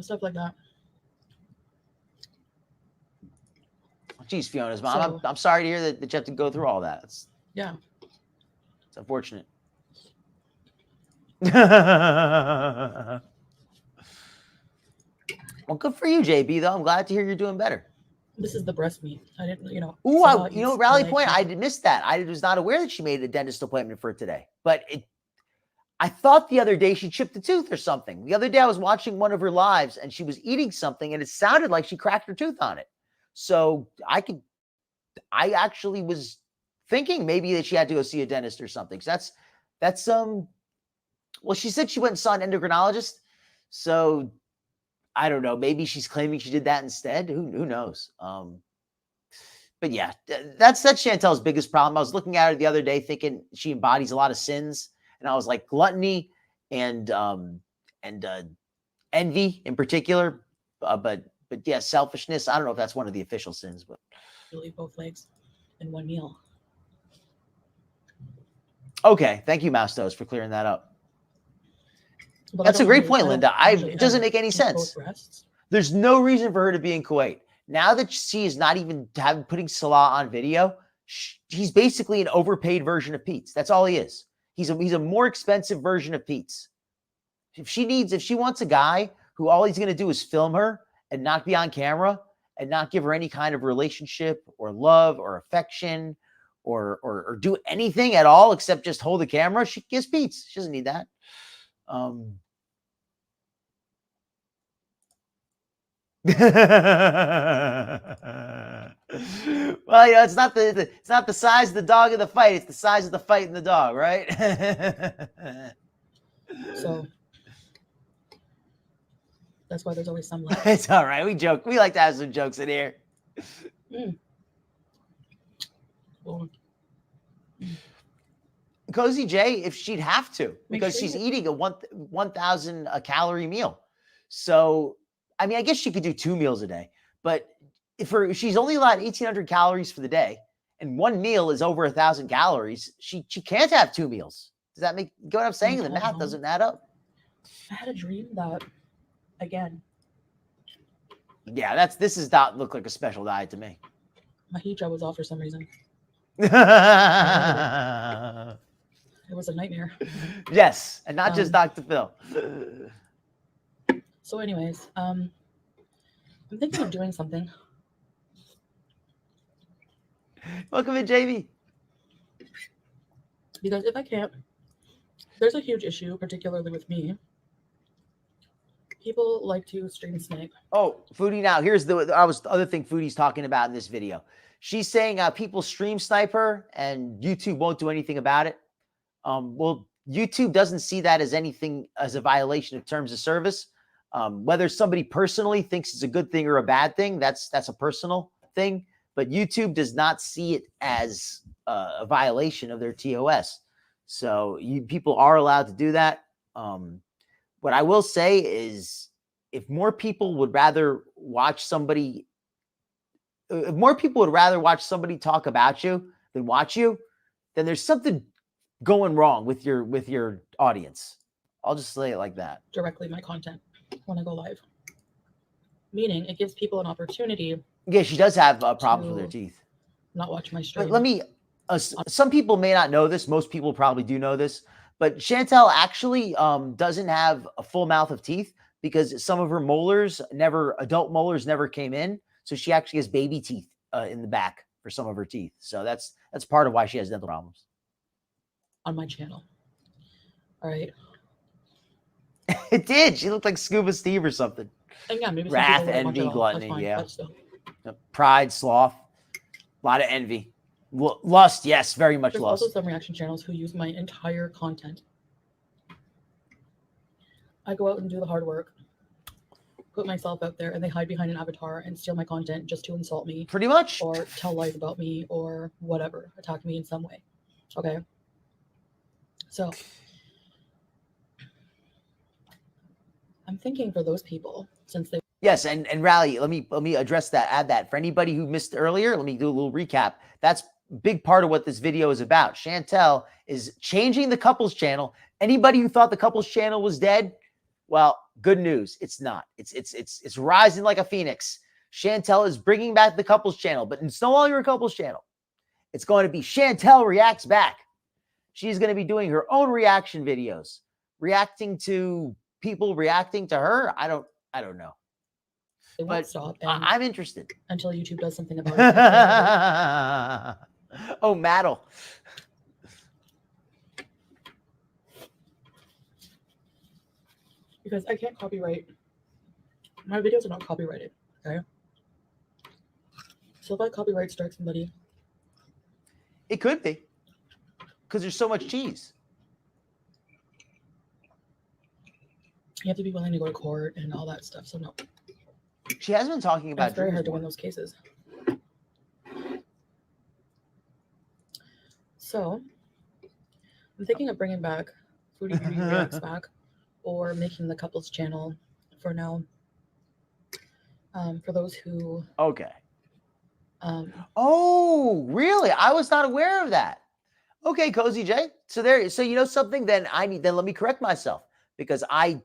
Stuff like that. Geez, Fiona's mom. I'm sorry to hear that you have to go through all that. It's unfortunate. Well, good for you, JB, though. I'm glad to hear you're doing better. This is the breast meat. I didn't, Ooh, Salah you know, eats Rally the Point, leg I meat. missed that. I was not aware that she made a dentist appointment for today. But I thought the other day she chipped a tooth or something. The other day I was watching one of her lives and she was eating something and it sounded like she cracked her tooth on it. So I actually was thinking maybe that she had to go see a dentist or something. So that's well, she said she went and saw an endocrinologist. So I don't know. Maybe she's claiming she did that instead. Who knows? But yeah, that's Chantal's biggest problem. I was looking at her the other day thinking she embodies a lot of sins. And I was like gluttony and envy in particular. But yeah, selfishness. I don't know if that's one of the official sins, but You'll eat both legs in one meal. okay. Thank you, Mouse for clearing that up. But That's a great point, I don't Linda. usually It doesn't ever make any eat sense. both breasts. There's no reason for her to be in Kuwait. Now that she is not even putting Salah on video, he's basically an overpaid version of Pete's. That's all he is. He's a more expensive version of Pete's. If she wants a guy who all he's going to do is film her and not be on camera and not give her any kind of relationship or love or affection or do anything at all except just hold the camera, she gets Pete's. She doesn't need that. Well, it's not the size of the dog in the fight; it's the size of the fight in the dog, right? So that's why there's always some left. It's all right. We joke. We like to have some jokes in here. Well, Cozy J, if she'd have to, Make because sure she's you- eating a 1,000 calorie meal. So, I mean, I guess she could do 2 meals a day, but if she's only allowed 1,800 calories for the day, and one meal is over 1,000 calories, she can't have 2 meals. Does that make what I'm saying? The math doesn't add up. I had a dream that, again, Yeah, this does not look like a special diet to me. my hijab was off for some reason. It was a nightmare. Yes, and not just Dr. Phil. So anyways, I'm thinking of doing something. Welcome in, JV. Because if I can't, there's a huge issue, particularly with me. People like to stream snipe. Oh, Foodie, now here's the other thing Foodie's talking about in this video. She's saying people stream snipe her and YouTube won't do anything about it. Well, YouTube doesn't see that as anything as a violation of terms of service. Whether somebody personally thinks it's a good thing or a bad thing, that's a personal thing. But YouTube does not see it as a violation of their TOS. So people are allowed to do that. What I will say is, if more people would rather watch somebody talk about you than watch you, then there's something going wrong with your audience. I'll just say it like that. Directly my content when I go live. Meaning it gives people an opportunity. Yeah, she does have problems with her teeth. Not watch my stream. But let me. Some people may not know this. Most people probably do know this. But Chantal actually doesn't have a full mouth of teeth because some of her adult molars never came in. So she actually has baby teeth in the back for some of her teeth. So that's part of why she has dental problems. On my channel. All right. It did. She looked like Scuba Steve or something. And yeah, maybe Wrath, some people won't watch envy, it all. gluttony, That's fine, yeah. but still. Pride, sloth, a lot of envy. Lust, yes, very much There's lust. also some reaction channels who use my entire content. I go out and do the hard work, put myself out there, and they hide behind an avatar and steal my content just to insult me. Pretty much. Or tell lies about me or whatever, attack me in some way. Okay. So I'm thinking for those people, since they Yes, and Rally, let me address that, add that. For anybody who missed earlier, let me do a little recap. That's a big part of what this video is about. Chantal is changing the couples channel. Anybody who thought the couples channel was dead, well, good news. It's not. It's rising like a phoenix. Chantal is bringing back the couples channel, but it's no longer a couples channel. It's going to be Chantal Reacts Back. She's going to be doing her own reaction videos reacting to people reacting to her. I don't know. It won't But stop I'm interested. until YouTube does something about it. Oh, Maddle. Because I can't copyright. My videos are not copyrighted, okay? So if I copyright strike somebody, It could be. Because there's so much cheese. you have to be willing to go to court and all that stuff. So no. She has been talking about It's very hard to more. win those cases. So I'm thinking of bringing back Foodie Beauty Reacts back, or making the couples channel for now. For those who Okay. Oh, really? I was not aware of that. Okay, Cozy J. So you know something? Then let me correct myself, because I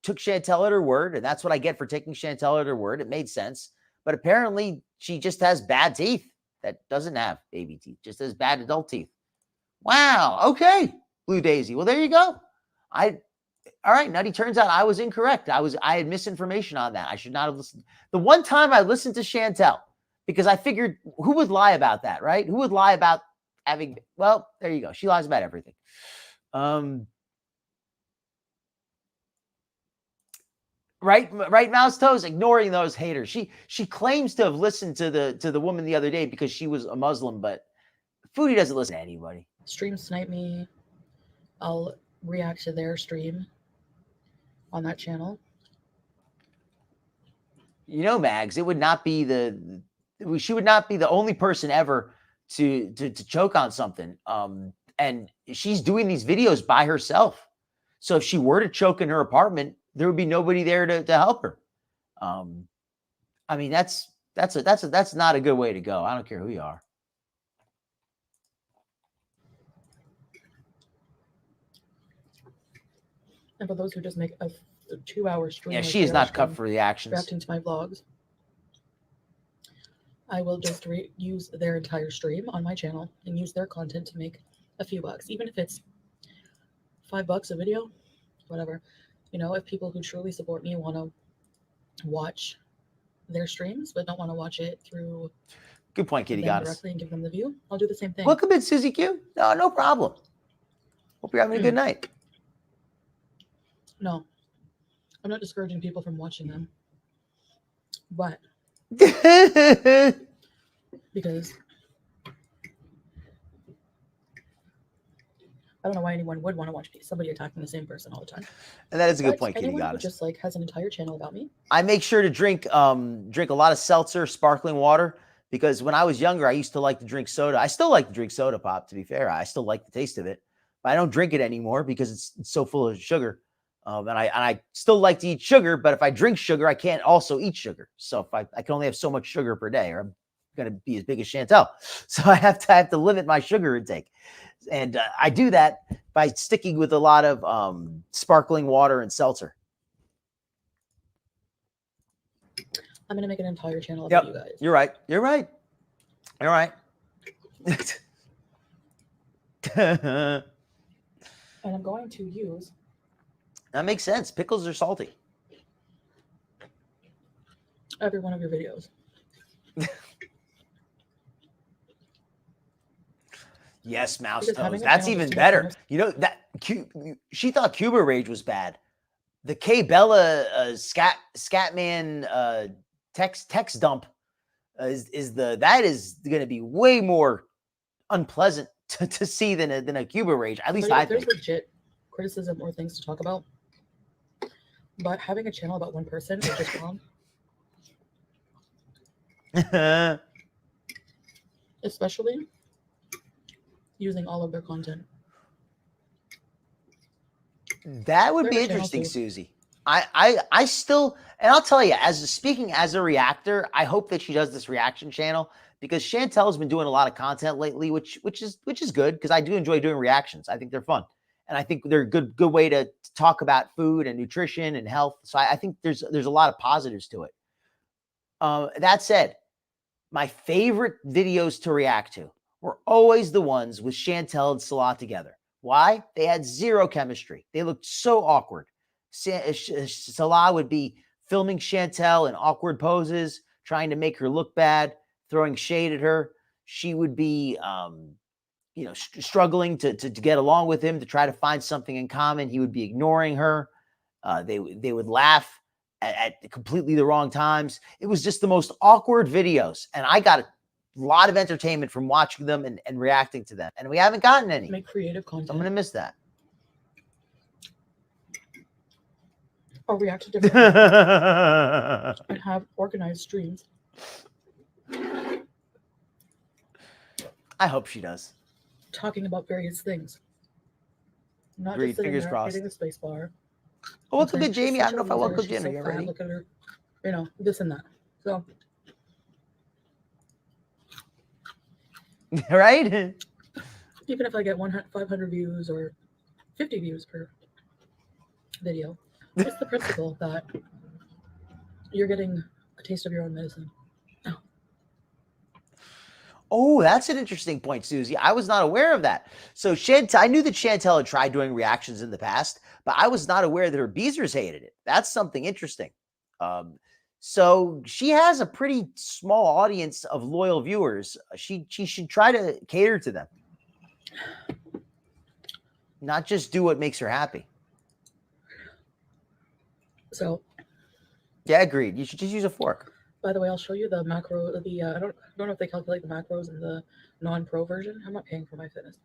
took Chantal at her word, and that's what I get for taking Chantal at her word. It made sense. But apparently she just has bad teeth. That doesn't have baby teeth, just has bad adult teeth. Wow. Okay. Blue Daisy. Well, there you go. All right, Nutty. Turns out I was incorrect. I had misinformation on that. I should not have listened. The one time I listened to Chantal, because I figured, who would lie about that, right? Who would lie about having? Well, there you go. She lies about everything. Right, Mouse Toes, ignoring those haters. She claims to have listened to the woman the other day because she was a Muslim, but Foodie doesn't listen to anybody. stream snipe me, I'll react to their stream on that channel. You know, Mags, it would not be she would not be the only person ever to choke on something. And she's doing these videos by herself. So if she were to choke in her apartment, there would be nobody there to help her. I mean, that's not a good way to go. I don't care who you are. And for those who just make a 2-hour stream, yeah, she is not cut for the actions. Reacting to my vlogs, I will just use their entire stream on my channel and use their content to make a few bucks, even if it's $5 a video, whatever. You know, if people who truly support me want to watch their streams but don't want to watch it through good point, Kitty them Goddess, directly and give them the view, I'll do the same thing. Welcome in, Susie Q. No problem. Hope you're having a good night. No, I'm not discouraging people from watching them, but because I don't know why anyone would want to watch somebody attacking the same person all the time. And that is a good point, Kitty Goddess. Just like has an entire channel about me. I make sure to drink a lot of seltzer, sparkling water, because when I was younger, I used to like to drink soda. I still like to drink soda pop, to be fair. I still like the taste of it, but I don't drink it anymore because it's so full of sugar. And I still like to eat sugar, but if I drink sugar, I can't also eat sugar. So if I can only have so much sugar per day, or I'm going to be as big as Chantal. So I have to limit my sugar intake. And I do that by sticking with a lot of sparkling water and seltzer. I'm going to make an entire channel about you guys. You're right. And I'm going to use... That makes sense. Pickles are salty. Every one of your videos. Yes, Mouse Toes. That's even better. You know, that she thought Cuba Rage was bad. The K Bella Scatman text dump is going to be way more unpleasant to see than a Cuba Rage. At least I think. There's legit criticism or things to talk about, but having a channel about one person is just wrong. Especially using all of their content. That would be interesting, Susie. I still, and I'll tell you, speaking as a reactor, I hope that she does this reaction channel, because Chantel's been doing a lot of content lately, which is good, because I do enjoy doing reactions. I think they're fun, and I think they're a good way to talk about food and nutrition and health. So I think there's a lot of positives to it. That said, my favorite videos to react to were always the ones with Chantal and Salah together, Why? They had zero chemistry. They looked so awkward. Salah would be filming Chantal in awkward poses, trying to make her look bad, throwing shade at her. She would be, struggling to get along with him, to try to find something in common. He would be ignoring her. They would laugh at completely the wrong times. It was just the most awkward videos. And I got a lot of entertainment from watching them and reacting to them. And we haven't gotten any. Make creative content. So I'm going to miss that. Or react to different things and have organized streams. I hope she does. Talking about various things. Not Agreed. just sitting Fingers there crossed. hitting the space bar. Oh, welcome in, Jamie. I don't know if I welcome She's in. so Are you fat, ready? look at her. This and that. So, Right? even if I get 500 views or 50 views per video, it's the principle that you're getting a taste of your own medicine. Oh, that's an interesting point, Susie. I was not aware of that. So Chantal, I knew that Chantal had tried doing reactions in the past, but I was not aware that her Beezers hated it. That's something interesting. So she has a pretty small audience of loyal viewers. She should try to cater to them, not just do what makes her happy. So, yeah, agreed. You should just use a fork. By the way, I'll show you the macro. I don't know if they calculate the macros in the non-pro version. I'm not paying for my fitness.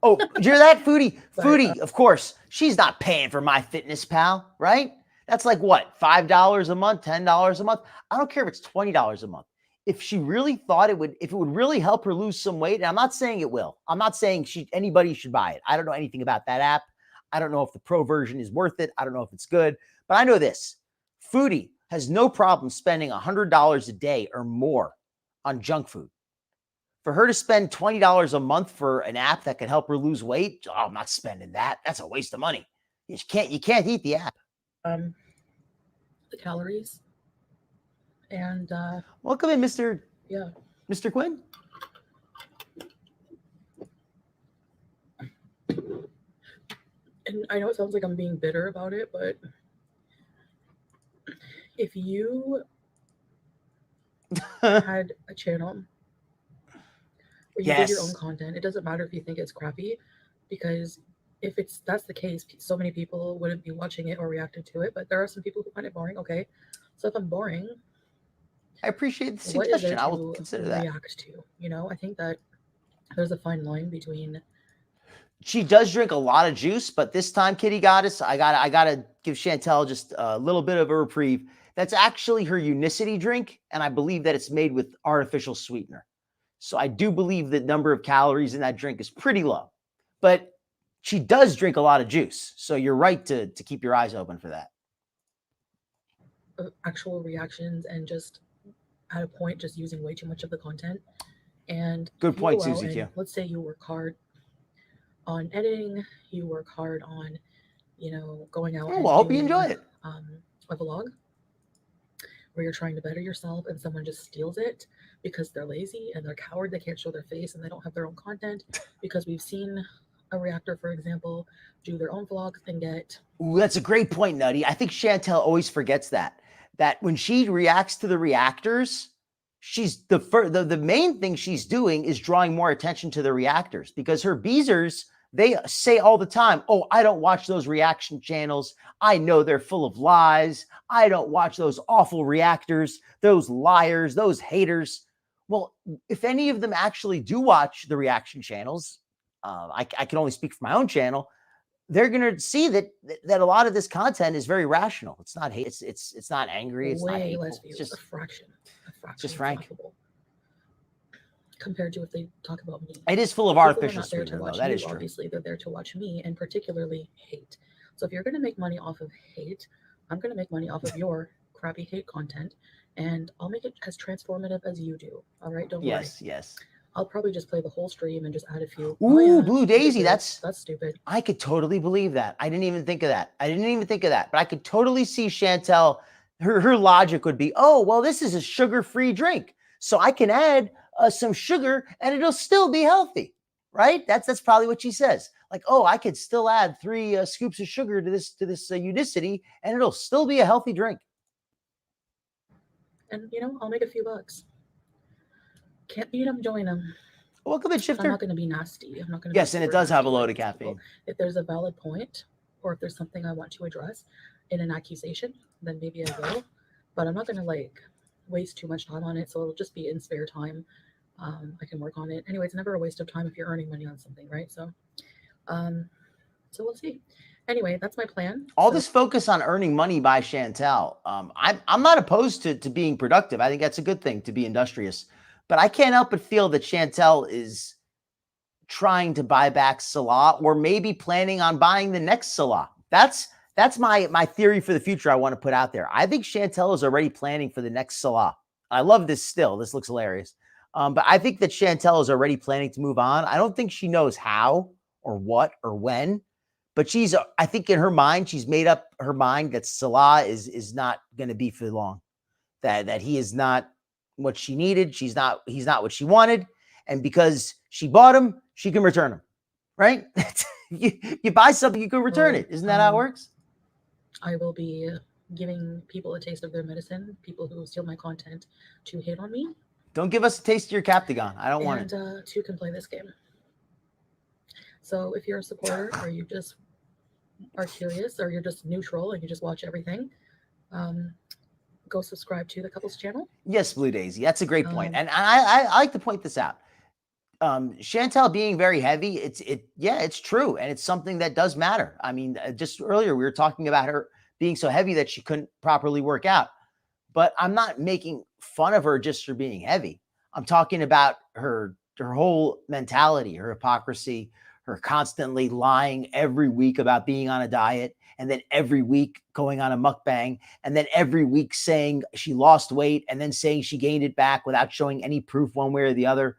Oh, did you hear that, Foodie? Foodie, of course. She's not paying for MyFitnessPal, right? That's like what, $5 a month, $10 a month? I don't care if it's $20 a month. If she really thought if it would really help her lose some weight, and I'm not saying it will. I'm not saying anybody should buy it. I don't know anything about that app. I don't know if the pro version is worth it. I don't know if it's good. But I know this. Foodie has no problem spending $100 a day or more on junk food. For her to spend $20 a month for an app that can help her lose weight, I'm not spending that. That's a waste of money. You can't eat the app. The calories. And welcome in, Mr. Quinn. And I know it sounds like I'm being bitter about it, but if you had a channel where you did your own content, it doesn't matter if you think it's crappy, because if that's the case, so many people wouldn't be watching it or reacting to it. But there are some people who find it boring. Okay, so if I'm boring, I appreciate the suggestion. I will consider that. React to, I think that there's a fine line between. She does drink a lot of juice, but this time, Kitty Goddess, I gotta give Chantal just a little bit of a reprieve. That's actually her Unicity drink, and I believe that it's made with artificial sweetener. So I do believe the number of calories in that drink is pretty low. But she does drink a lot of juice, so you're right to keep your eyes open for that. Actual reactions and just at a point just using way too much of the content. And good point, Susie Q. Let's say you work hard on editing, you work hard on, going out. Oh, I hope you enjoy it. A vlog where you're trying to better yourself and someone just steals it because they're lazy and they're coward, they can't show their face and they don't have their own content, because we've seen a reactor, for example, do their own vlogs and get. Ooh, that's a great point, Nutty. I think Chantal always forgets that when she reacts to the reactors, she's the main thing she's doing is drawing more attention to the reactors, because her Beezers, they say all the time, oh, I don't watch those reaction channels. I know they're full of lies. I don't watch those awful reactors, those liars, those haters. Well, if any of them actually do watch the reaction channels, I can only speak for my own channel, they're going to see that a lot of this content is very rational. It's not hate. It's not angry. It's not hateful. Less views, it's just a fraction. Just frank. Compared to if they talk about me. It is full of artificial sweetener, though. That is true. Obviously, they're there to watch me, and particularly hate. So if you're going to make money off of hate, I'm going to make money off of your crappy hate content, and I'll make it as transformative as you do. All right? Don't worry. Yes. I'll probably just play the whole stream and just add a few. Ooh, Blue Daisy. That's stupid. I could totally believe that. I didn't even think of that. But I could totally see Chantal. Her logic would be, oh, well, this is a sugar-free drink, so I can add some sugar and it'll still be healthy. right? That's probably what she says. Like, oh, I could still add 3 scoops of sugar to this Unicity, and it'll still be a healthy drink. And I'll make a few bucks. Can't beat them, join them. Welcome in, Shifter. I'm not going to be nasty. I'm not going to. Yes, and it does have a load of caffeine. If there's a valid point, or if there's something I want to address in an accusation, then maybe I will. But I'm not going to waste too much time on it. So it'll just be in spare time. I can work on it. Anyway, it's never a waste of time if you're earning money on something, right? So, so we'll see. Anyway, that's my plan. All this focus on earning money by Chantal. I'm not opposed to being productive. I think that's a good thing, to be industrious. But I can't help but feel that Chantal is trying to buy back Salah, or maybe planning on buying the next Salah. That's my theory for the future I want to put out there. I think Chantal is already planning for the next Salah. I love this still. This looks hilarious. But I think that Chantal is already planning to move on. I don't think she knows how or what or when, but I think in her mind, she's made up her mind that Salah is not going to be for long, that he is not what she needed. He's not what she wanted. And because she bought him, she can return him, right? you buy something, you can return it. Isn't that how it works? I will be giving people a taste of their medicine, people who steal my content to hate on me. Don't give us a taste of your Captagon. I don't want it. And two can play this game. So if you're a supporter, or you just are curious, or you're just neutral and you just watch everything, go subscribe to the couples channel. Yes, Blue Daisy. That's a great point. And I like to point this out. Chantal being very heavy, it's true. And it's something that does matter. I mean, just earlier we were talking about her being so heavy that she couldn't properly work out. But I'm not making fun of her just for being heavy. I'm talking about her whole mentality, her hypocrisy, her constantly lying every week about being on a diet, and then every week going on a mukbang, and then every week saying she lost weight, and then saying she gained it back without showing any proof one way or the other.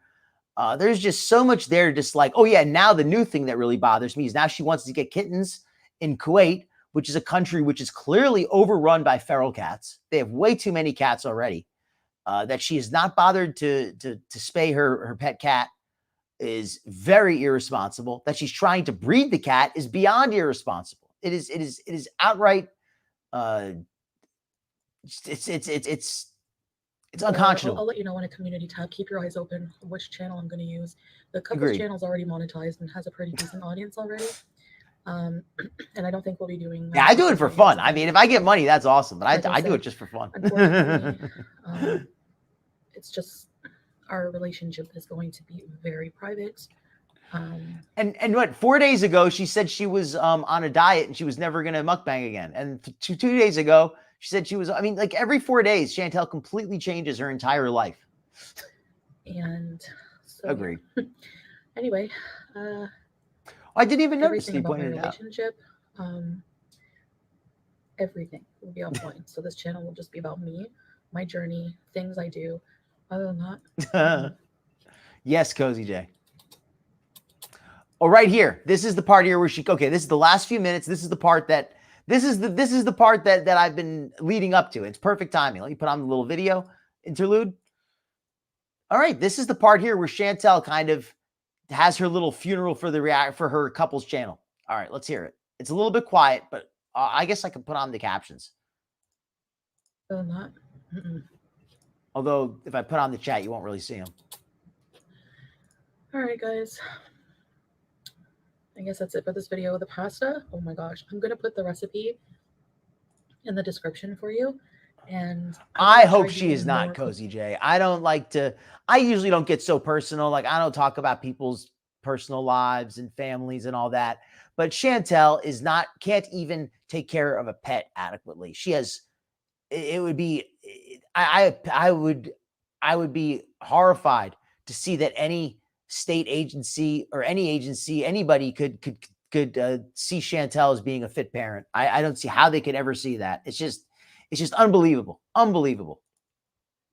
There's just so much there, just like, oh yeah, now the new thing that really bothers me is now she wants to get kittens in Kuwait, which is a country which is clearly overrun by feral cats. They have way too many cats already. That she is not bothered to spay her pet cat is very irresponsible. That she's trying to breed the cat is beyond irresponsible. It is outright. It's unconscionable. I'll let you know in a community tab. Keep your eyes open on which channel I'm going to use. The couples channel is already monetized and has a pretty decent audience already. And I don't think we'll be doing. Yeah, I do it for fun. I mean, if I get money, that's awesome. But I do it just for fun. Unfortunately, it's just our relationship is going to be very private. And what, 4 days ago she said she was on a diet and she was never going to mukbang again. And 2 days ago she said she was. I mean, like every 4 days, Chantal completely changes her entire life. And so, agreed. Anyway. I didn't even notice you pointed it out. Relationship, everything will be on point. So this channel will just be about me, my journey, things I do. Other than that, yes, Cozy J. Oh, right here. This is the part here where okay, this is the last few minutes. This is the part that I've been leading up to. It's perfect timing. Let me put on the little video interlude. All right, this is the part here where Chantal kind of has her little funeral for her couples channel. All right, let's hear it. It's a little bit quiet, but I guess I can put on the captions. Not. Although if I put on the chat, you won't really see them. All right, guys. I guess that's it for this video. The pasta. Oh my gosh, I'm gonna put the recipe in the description for you. And I hope she is not Cozy J. I usually don't get so personal. Like, I don't talk about people's personal lives and families and all that. But Chantal can't even take care of a pet adequately. She has, it would be, I would be horrified to see that any state agency or any agency, anybody could see Chantal as being a fit parent. I don't see how they could ever see that. It's just unbelievable. Unbelievable.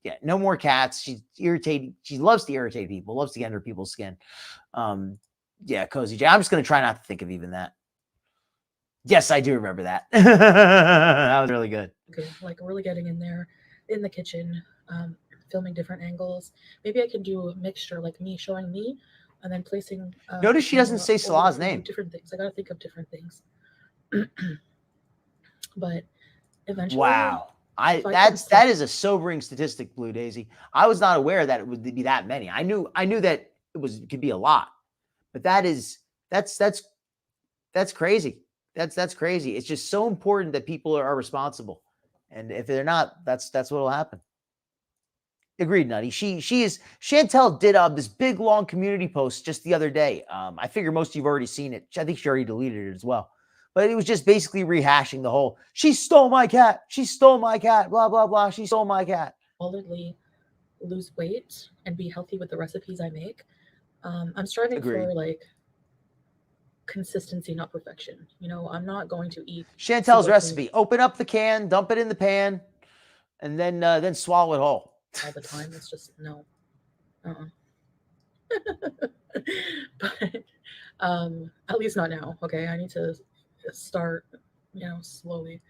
Yeah, no more cats. She's irritating. She loves to irritate people, loves to get under people's skin. Yeah, Cozy J. I'm just going to try not to think of even that. Yes, I do remember that. That was really good. Okay, like really getting in there in the kitchen, filming different angles. Maybe I can do a mixture, like me showing me and then placing. Notice she doesn't say over Salah's food, name. Different things. I got to think of different things. But eventually, Wow. if I That is a sobering statistic, Blue Daisy. I was not aware that it would be that many. I knew that it could be a lot, but that's crazy. That's crazy. It's just so important that people are responsible, and if they're not, that's what will happen. Agreed, Nutty. Chantal did this big long community post just the other day. I figure most of you've already seen it. I think she already deleted it as well. But it was just basically rehashing the whole, she stole my cat. She stole my cat. Blah, blah, blah. She stole my cat. Solidly lose weight and be healthy with the recipes I make. I'm striving for like consistency, not perfection. You know, I'm not going to eat Chantal's recipe. Open up the can, dump it in the pan, and then swallow it whole. All the time. It's just no. But at least not now. Okay, I need to start, slowly.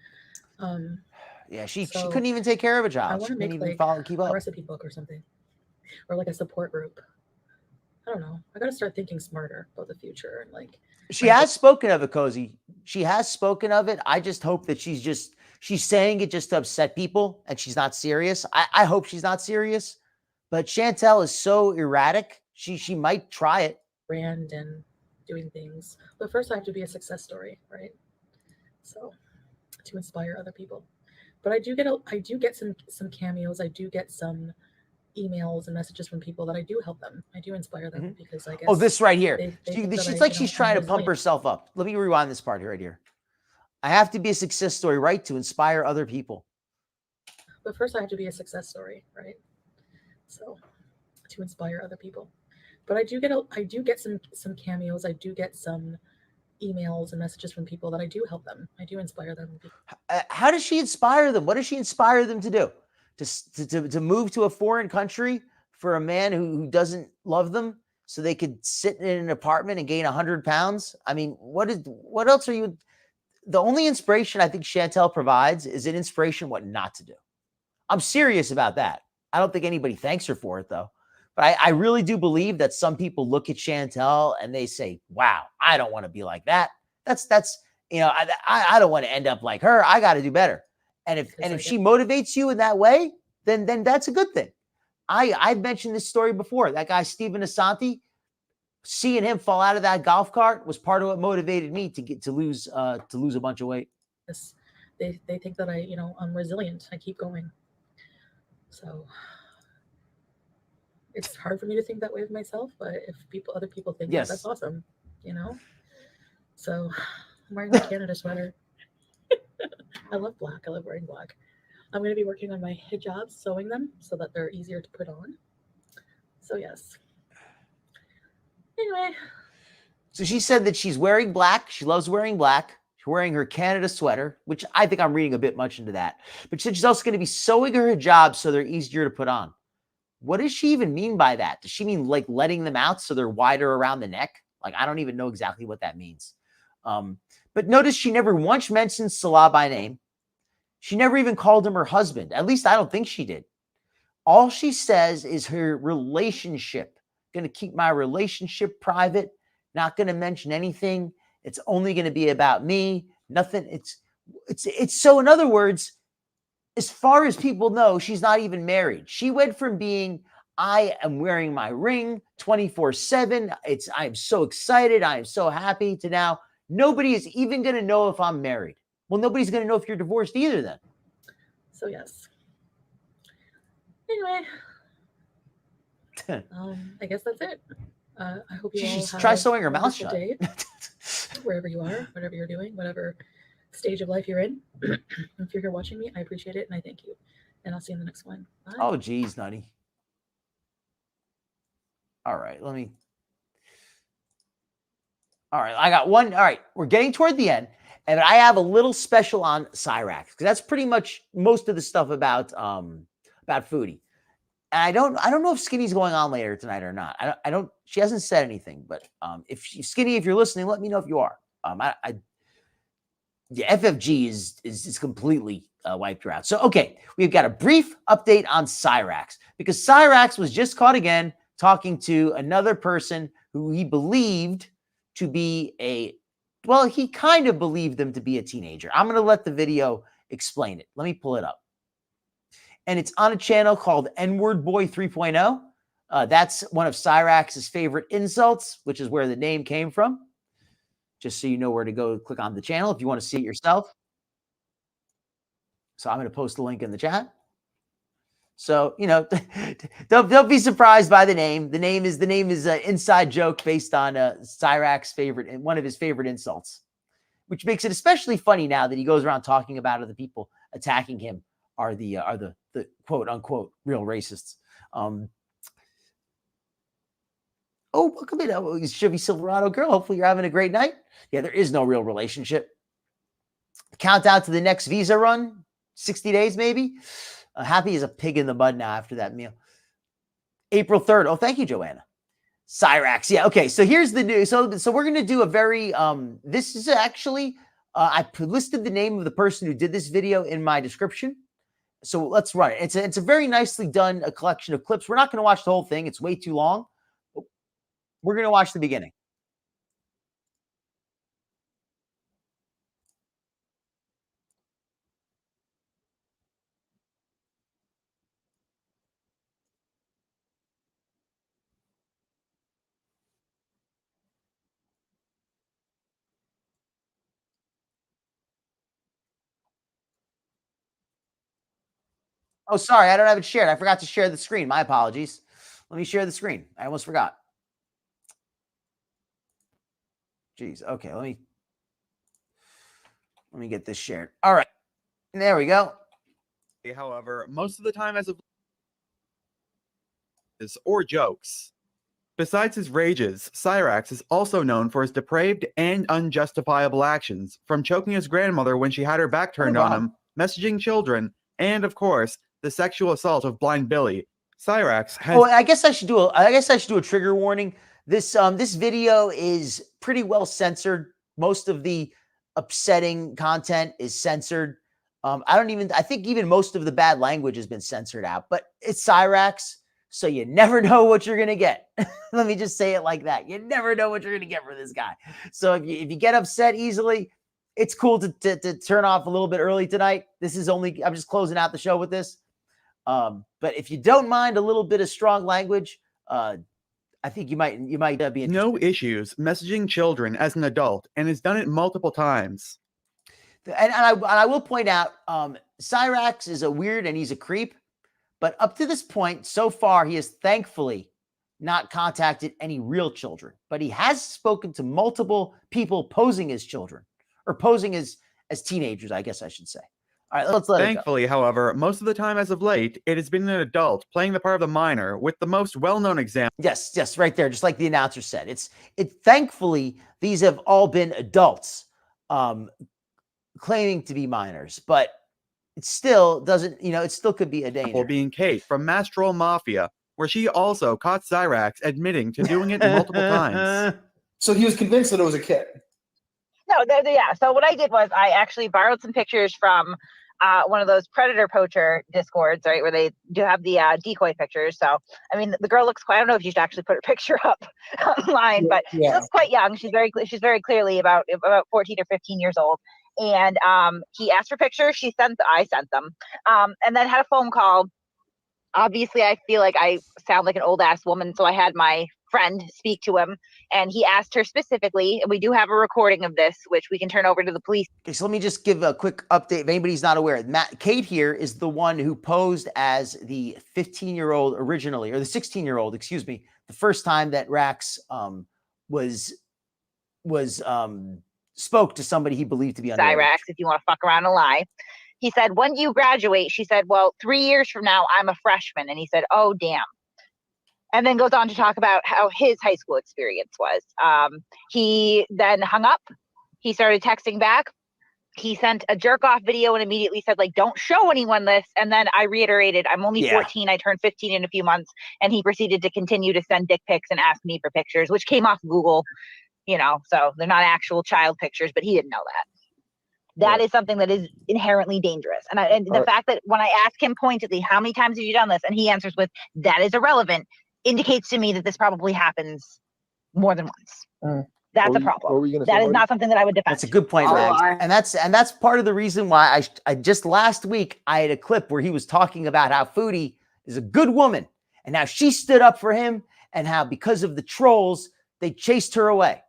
Yeah, she couldn't even take care of a child. I want to make like keep up. a recipe book or something, or like a support group. I don't know. I got to start thinking smarter about the future and like. She has spoken of it, Cozy. She has spoken of it. I just hope that she's saying it just to upset people and she's not serious. I hope she's not serious. But Chantal is so erratic. She might try it. Brand and doing things. But first I have to be a success story, right? So to inspire other people. But I do get some cameos. I do get some emails and messages from people that I do help them. I do inspire them because I guess. Oh, this right here. It's like she's trying to pump herself up. Let me rewind this part right here. I have to be a success story, right? To inspire other people. But first I have to be a success story, right? So to inspire other people. But I do get some cameos. I do get some emails and messages from people that I do help them. I do inspire them. How does she inspire them? What does she inspire them to do? To move to a foreign country for a man who doesn't love them so they could sit in an apartment and gain 100 pounds? I mean, what else are you? The only inspiration I think Chantal provides is an inspiration what not to do. I'm serious about that. I don't think anybody thanks her for it, though. But I really do believe that some people look at Chantal and they say, wow, I don't want to be like that. That's I don't want to end up like her. I got to do better. And if she motivates you in that way, then that's a good thing. I've mentioned this story before. That guy, Stephen Asante, seeing him fall out of that golf cart was part of what motivated me to lose a bunch of weight. Yes. They think that I'm resilient. I keep going. So it's hard for me to think that way of myself, but if other people think that, that's awesome, So I'm wearing my Canada sweater. I love black. I love wearing black. I'm going to be working on my hijabs, sewing them so that they're easier to put on. So yes. Anyway. So she said that she's wearing black. She loves wearing black. She's wearing her Canada sweater, which I think I'm reading a bit much into that. But she said she's also going to be sewing her hijabs so they're easier to put on. What does she even mean by that? Does she mean like letting them out so they're wider around the neck? Like, I don't even know exactly what that means. But notice she never once mentioned Salah by name. She never even called him her husband. At least I don't think she did. All she says is her relationship. Going to keep my relationship private. Not going to mention anything. It's only going to be about me. Nothing. It's so, in other words, as far as people know, she's not even married. She went from being, I am wearing my ring 24/7. I'm so excited. I am so happy, to now, nobody is even going to know if I'm married. Well, nobody's going to know if you're divorced either then. So, yes. Anyway, I guess that's it. I hope you all try sewing her mouth shut. Wherever you are, whatever you're doing, whatever stage of life you're in. If you're here watching me, I appreciate it and I thank you. And I'll see you in the next one. Bye. Oh, geez, Nutty. All right, all right, I got one. All right, we're getting toward the end. And I have a little special on Cyrax because that's pretty much most of the stuff about Foodie. And I don't know if Skinny's going on later tonight or not. I don't. She hasn't said anything, but Skinny, if you're listening, let me know if you are. FFG is completely wiped her out. So okay, we've got a brief update on Cyrax because Cyrax was just caught again talking to another person who he believed to be well, he kind of believed them to be a teenager. I'm going to let the video explain it. Let me pull it up. And it's on a channel called N-Word Boy 3.0. That's one of Cyrax's favorite insults, which is where the name came from. Just so you know where to go click on the channel if you want to see it yourself. So I'm going to post the link in the chat. So, you know, don't be surprised by the name. The name is an inside joke based on Cyrax's favorite and one of his favorite insults, which makes it especially funny now that he goes around talking about other people attacking him are the quote unquote real racists. Oh, welcome in, Chevy Silverado girl. Hopefully you're having a great night. Yeah, there is no real relationship. Countdown to the next visa run, 60 days maybe. Happy as a pig in the mud now after that meal. April 3rd. Oh, thank you, Joanna. Cyrax. Yeah, okay. So here's the news. So we're going to do a very, this is actually, I listed the name of the person who did this video in my description. So let's run it. It's a very nicely done a collection of clips. We're not going to watch the whole thing. It's way too long. We're going to watch the beginning. Oh, sorry. I don't have it shared. I forgot to share the screen. My apologies. Let me share the screen. I almost forgot. Jeez. Okay. Let me get this shared. All right. There we go. However, most of the time as or jokes. Besides his rages, Cyrax is also known for his depraved and unjustifiable actions, from choking his grandmother when she had her back turned on him, messaging children, and of course, the sexual assault of Blind Billy. Cyrax has. Oh, I guess I should do a trigger warning. This video is pretty well censored. Most of the upsetting content is censored. I think even most of the bad language has been censored out, but it's Cyrax, so you never know what you're going to get. Let me just say it like that. You never know what you're going to get from this guy. So if you get upset easily, it's cool to turn off a little bit early tonight. I'm just closing out the show with this. But if you don't mind a little bit of strong language, I think you might be interested. No issues messaging children as an adult, and has done it multiple times. And I will point out, Cyrax is a weird and he's a creep, but up to this point, so far, he has thankfully not contacted any real children, but he has spoken to multiple people posing as children or posing as teenagers, I guess I should say. All right, let's let Thankfully, however, most of the time as of late, it has been an adult playing the part of the minor, with the most well-known example. Yes, right there, just like the announcer said. Thankfully, these have all been adults claiming to be minors, but it still doesn't, it still could be a danger. Being Kate from Mastrol Mafia, where she also caught Cyrax admitting to doing it multiple times. So he was convinced that it was a kid. No, yeah. So what I did was I actually borrowed some pictures from one of those predator poacher discords, right, where they do have the decoy pictures. So I mean, the girl looks quite. I don't know if you should actually put her picture up online, but she looks quite young. She's very clearly about 14 or 15 years old. And he asked for pictures. I sent them, and then had a phone call. Obviously, I feel like I sound like an old ass woman, so I had my friend speak to him, and he asked her specifically, and we do have a recording of this, which we can turn over to the police. Okay, so let me just give a quick update. If anybody's not aware, Kate here is the one who posed as the 15-year-old originally, or the 16-year-old, excuse me, the first time that Rax spoke to somebody he believed to be underage. Cyrax, if you want to fuck around and lie. He said, when do you graduate? She said, well, 3 years from now, I'm a freshman. And he said, oh, damn. And then goes on to talk about how his high school experience was. He then hung up. He started texting back. He sent a jerk off video and immediately said, like, don't show anyone this. And then I reiterated, I'm only 14. I turned 15 in a few months. And he proceeded to continue to send dick pics and ask me for pictures, which came off Google, so they're not actual child pictures, but he didn't know that. That is something that is inherently dangerous. And the fact that when I ask him pointedly, how many times have you done this? And he answers with, that is irrelevant, indicates to me that this probably happens more than once. That's What a were problem. you gonna say, That is Marty? not something that I would defend. That's a good point, Oh, Mags. And that's part of the reason why I just last week I had a clip where he was talking about how Foodie is a good woman and how she stood up for him and how because of the trolls they chased her away.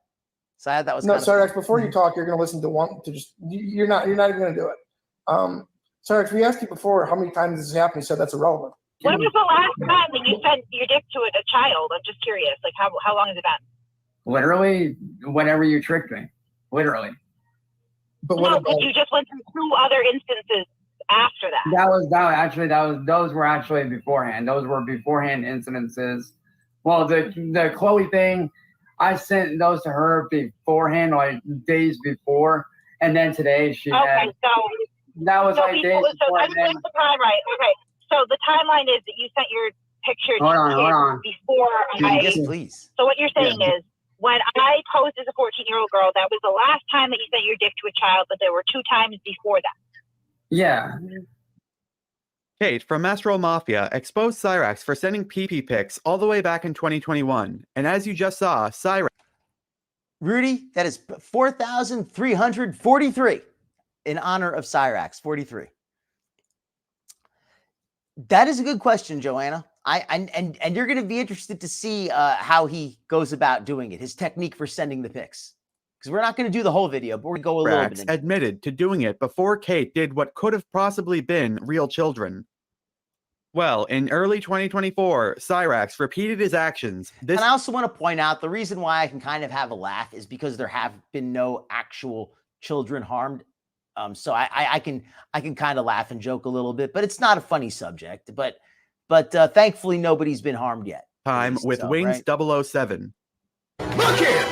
So that was No, kind of Cyrax, fun. before you talk, you're going to listen to one to just you're not even going to do it. Cyrax, we asked you before how many times this has happened. You said that's irrelevant. When was the last time that you sent your dick to a child? I'm just curious. Like, how long has it been? Literally, whenever you tricked me. Literally. But No, but you just went through 2 other instances after that. Those were actually beforehand. Those were beforehand incidences. Well, the Chloe thing, I sent those to her beforehand, like days before, and then today she had. So that was like days before. I just like the time right. Okay, so the timeline is that you sent your picture Hold on. before Yes, please. So what you're saying is, when I posed as a 14-year-old girl, that was the last time that you sent your dick to a child, but there were 2 times before that. Yeah. Kate from Astro Mafia exposed Cyrax for sending PP pics all the way back in 2021. And as you just saw, Cyrax. Rudy, that is 4,343 in honor of Cyrax, 43. That is a good question, Joanna. And you're going to be interested to see how he goes about doing it, his technique for sending the pics. Because we're not going to do the whole video, but we're going to go a little bit into admitted to doing it before Kate did what could have possibly been real children. Well, in early 2024, Cyrax repeated his actions. And I also want to point out the reason why I can kind of have a laugh is because there have been no actual children harmed. So I can kind of laugh and joke a little bit, but it's not a funny subject. But thankfully nobody's been harmed yet. Time with Wings right? 007. Look here!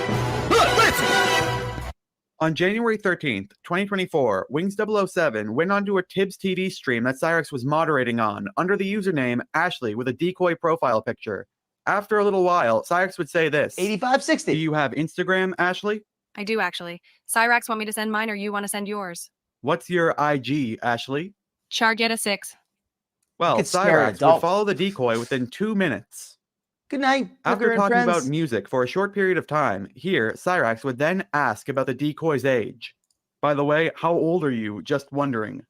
Look, listen! On January 13th, 2024, Wings 007 went onto a Tibbs TV stream that Cyrax was moderating on under the username Ashley with a decoy profile picture. After a little while, Cyrax would say this. 8560. Do you have Instagram, Ashley? I do, actually. Cyrax want me to send mine or you want to send yours? What's your IG, Ashley? Chargetta6. You Well, could scare Cyrax would adults. follow the decoy within 2 minutes. Good night. After talking about music for a short period of time, here, Cyrax would then ask about the decoy's age. By the way, how old are you? Just wondering.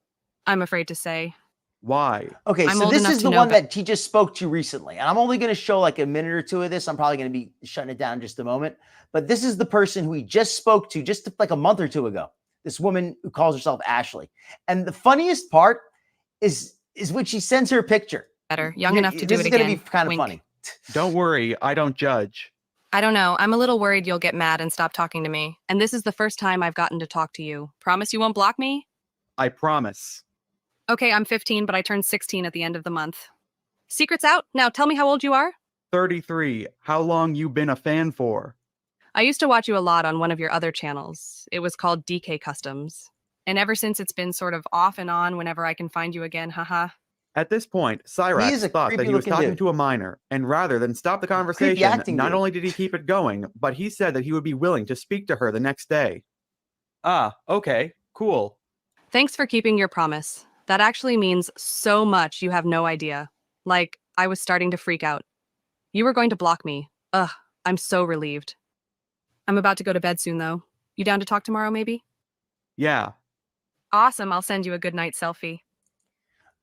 I'm afraid to say. Why? Okay, I'm so old this enough is to the know one that he just spoke to recently. And I'm only going to show like a minute or two of this. I'm probably going to be shutting it down in just a moment. But this is the person who he just spoke to just like a month or two ago. This woman who calls herself Ashley. And the funniest part is when she sends her a picture. Better. Young enough to do it again. This is going to be kind of Wink. funny. Don't worry, I don't judge. I don't know. I'm a little worried you'll get mad and stop talking to me. And this is the first time I've gotten to talk to you. Promise you won't block me? I promise. Okay, I'm 15, but I turned 16 at the end of the month. Secret's out. Now tell me how old you are. 33. How long you been a fan for? I used to watch you a lot on one of your other channels. It was called DK Customs. And ever since it's been sort of off and on whenever I can find you again, haha. At this point, He is Cyrax a thought that he was creepy-looking talking dude. to a minor, and rather than stop the conversation, acting not dude. only did he keep it going, but he said that he would be willing to speak to her the next day. Ah, okay, cool. Thanks for keeping your promise. That actually means so much you have no idea. Like, I was starting to freak out. You were going to block me. Ugh, I'm so relieved. I'm about to go to bed soon, though. You down to talk tomorrow, maybe? Yeah. Awesome, I'll send you a good night selfie.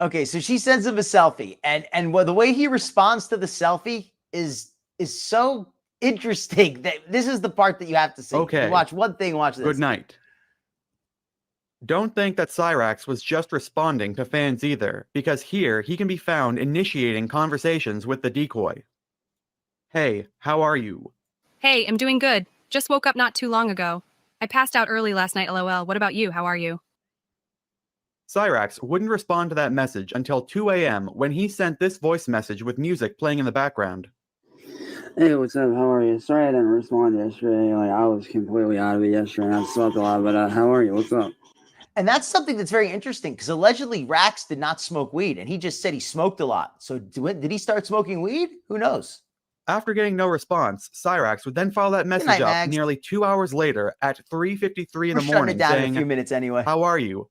Okay, so she sends him a selfie, and the way he responds to the selfie is so interesting that this is the part that you have to see. Okay. You watch one thing, watch this. Good night. Don't think that Cyrax was just responding to fans either, because here he can be found initiating conversations with the decoy. Hey, how are you? Hey, I'm doing good. Just woke up not too long ago. I passed out early last night, lol. What about you? How are you? Cyrax wouldn't respond to that message until 2 a.m. when he sent this voice message with music playing in the background. Hey, what's up? How are you? Sorry I didn't respond yesterday. Like, I was completely out of it yesterday and I slept a lot, but how are you? What's up? And that's something that's very interesting because allegedly Rax did not smoke weed, and he just said he smoked a lot. So did he start smoking weed? Who knows? After getting no response, Cyrax would then follow that message night, up Mags. nearly 2 hours later at 3:53 in We're the shutting morning it down in saying, a few minutes anyway. how are you?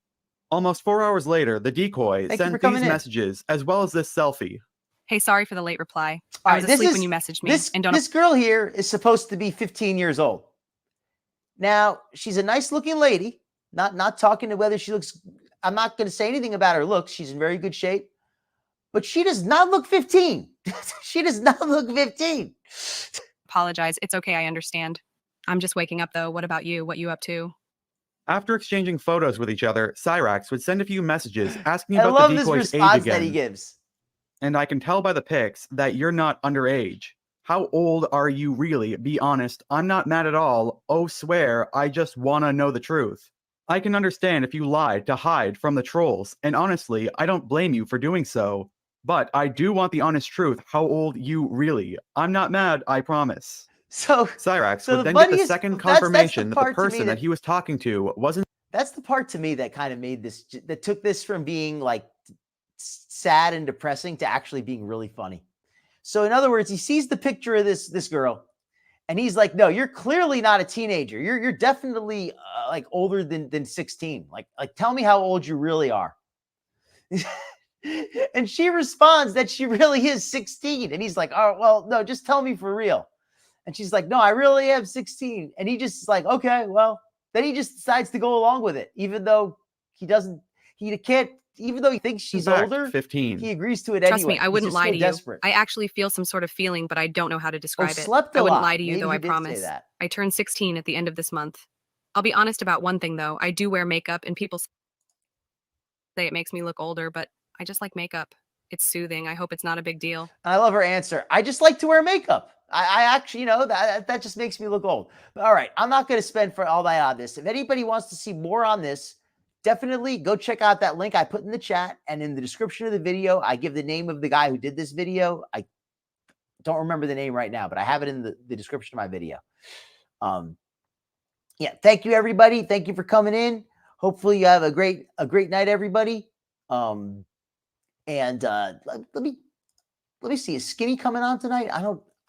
Almost 4 hours later, the decoy Thank you for sent coming these in. messages as well as this selfie. Hey, sorry for the late reply. All I right, was this asleep is- when you messaged me. This, and don't this girl here is supposed to be 15 years old. Now, she's a nice looking lady. Not talking to whether she looks, I'm not going to say anything about her looks. She's in very good shape. But she does not look 15. She does not look 15. apologize. It's okay. I understand. I'm just waking up, though. What about you? What you up to? After exchanging photos with each other, Cyrax would send a few messages asking I about love the this decoy's age response that he again. gives. And I can tell by the pics that you're not underage. How old are you really? Be honest. I'm not mad at all. Oh, swear. I just wanna know the truth. I can understand if you lied to hide from the trolls, and honestly, I don't blame you for doing so. But I do want the honest truth. How old you really? I'm not mad, I promise. So Cyrax So would the then get the funniest- second that's the confirmation that the part to me person that- that he was talking to wasn't. That's the part to me that kind of made this, that took this from being like sad and depressing to actually being really funny. So in other words, he sees the picture of this girl and he's like, no, you're clearly not a teenager. You're definitely like older than 16. Like tell me how old you really are. And she responds that she really is 16. And he's like, oh, well, no, just tell me for real. And she's like, no, I really am 16. And he just is like, okay, well, then he just decides to go along with it, even though he can't, even though he thinks she's In fact, older, 15. he agrees to it Trust anyway. me, I He's wouldn't just lie so to desperate. you. I actually feel some sort of feeling, but I don't know how to describe it. Slept a I wouldn't lot. lie to you, Maybe though, he I did say promise. that. I turned 16 at the end of this month. I'll be honest about one thing, though. I do wear makeup, and people say it makes me look older, but I just like makeup. It's soothing. I hope it's not a big deal. And I love her answer. I just like to wear makeup. I actually, that just makes me look old. But all right, I'm not going to spend for all that on this. If anybody wants to see more on this, definitely go check out that link I put in the chat and in the description of the video. I give the name of the guy who did this video. I don't remember the name right now, but I have it in the description of my video. Yeah, thank you everybody. Thank you for coming in. Hopefully you have a great night, everybody. And let me see. Is Skinny coming on tonight?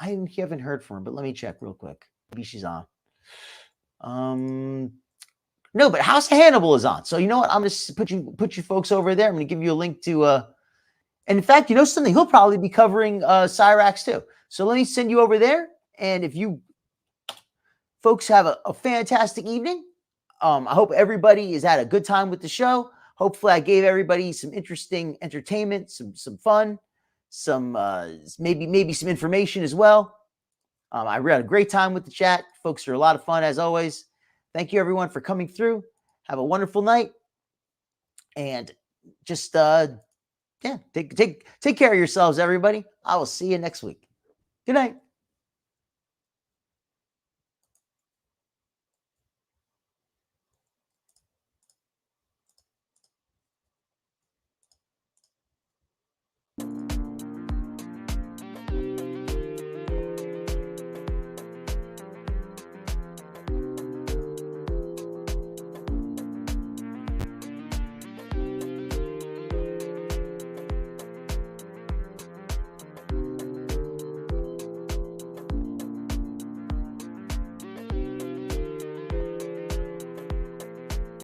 I haven't heard from her, but let me check real quick. Maybe she's on. No, but House of Hannibal is on. So you know what? I'm just put you folks over there. I'm gonna give you a link to and in fact, you know something, he'll probably be covering Cyrax too. So let me send you over there. And if you folks have a fantastic evening, I hope everybody has had a good time with the show. Hopefully I gave everybody some interesting entertainment, some fun, some maybe some information as well. I had a great time with the chat. Folks are a lot of fun as always. Thank you everyone for coming through. Have a wonderful night. And just take care of yourselves, everybody. I will see you next week. Good night.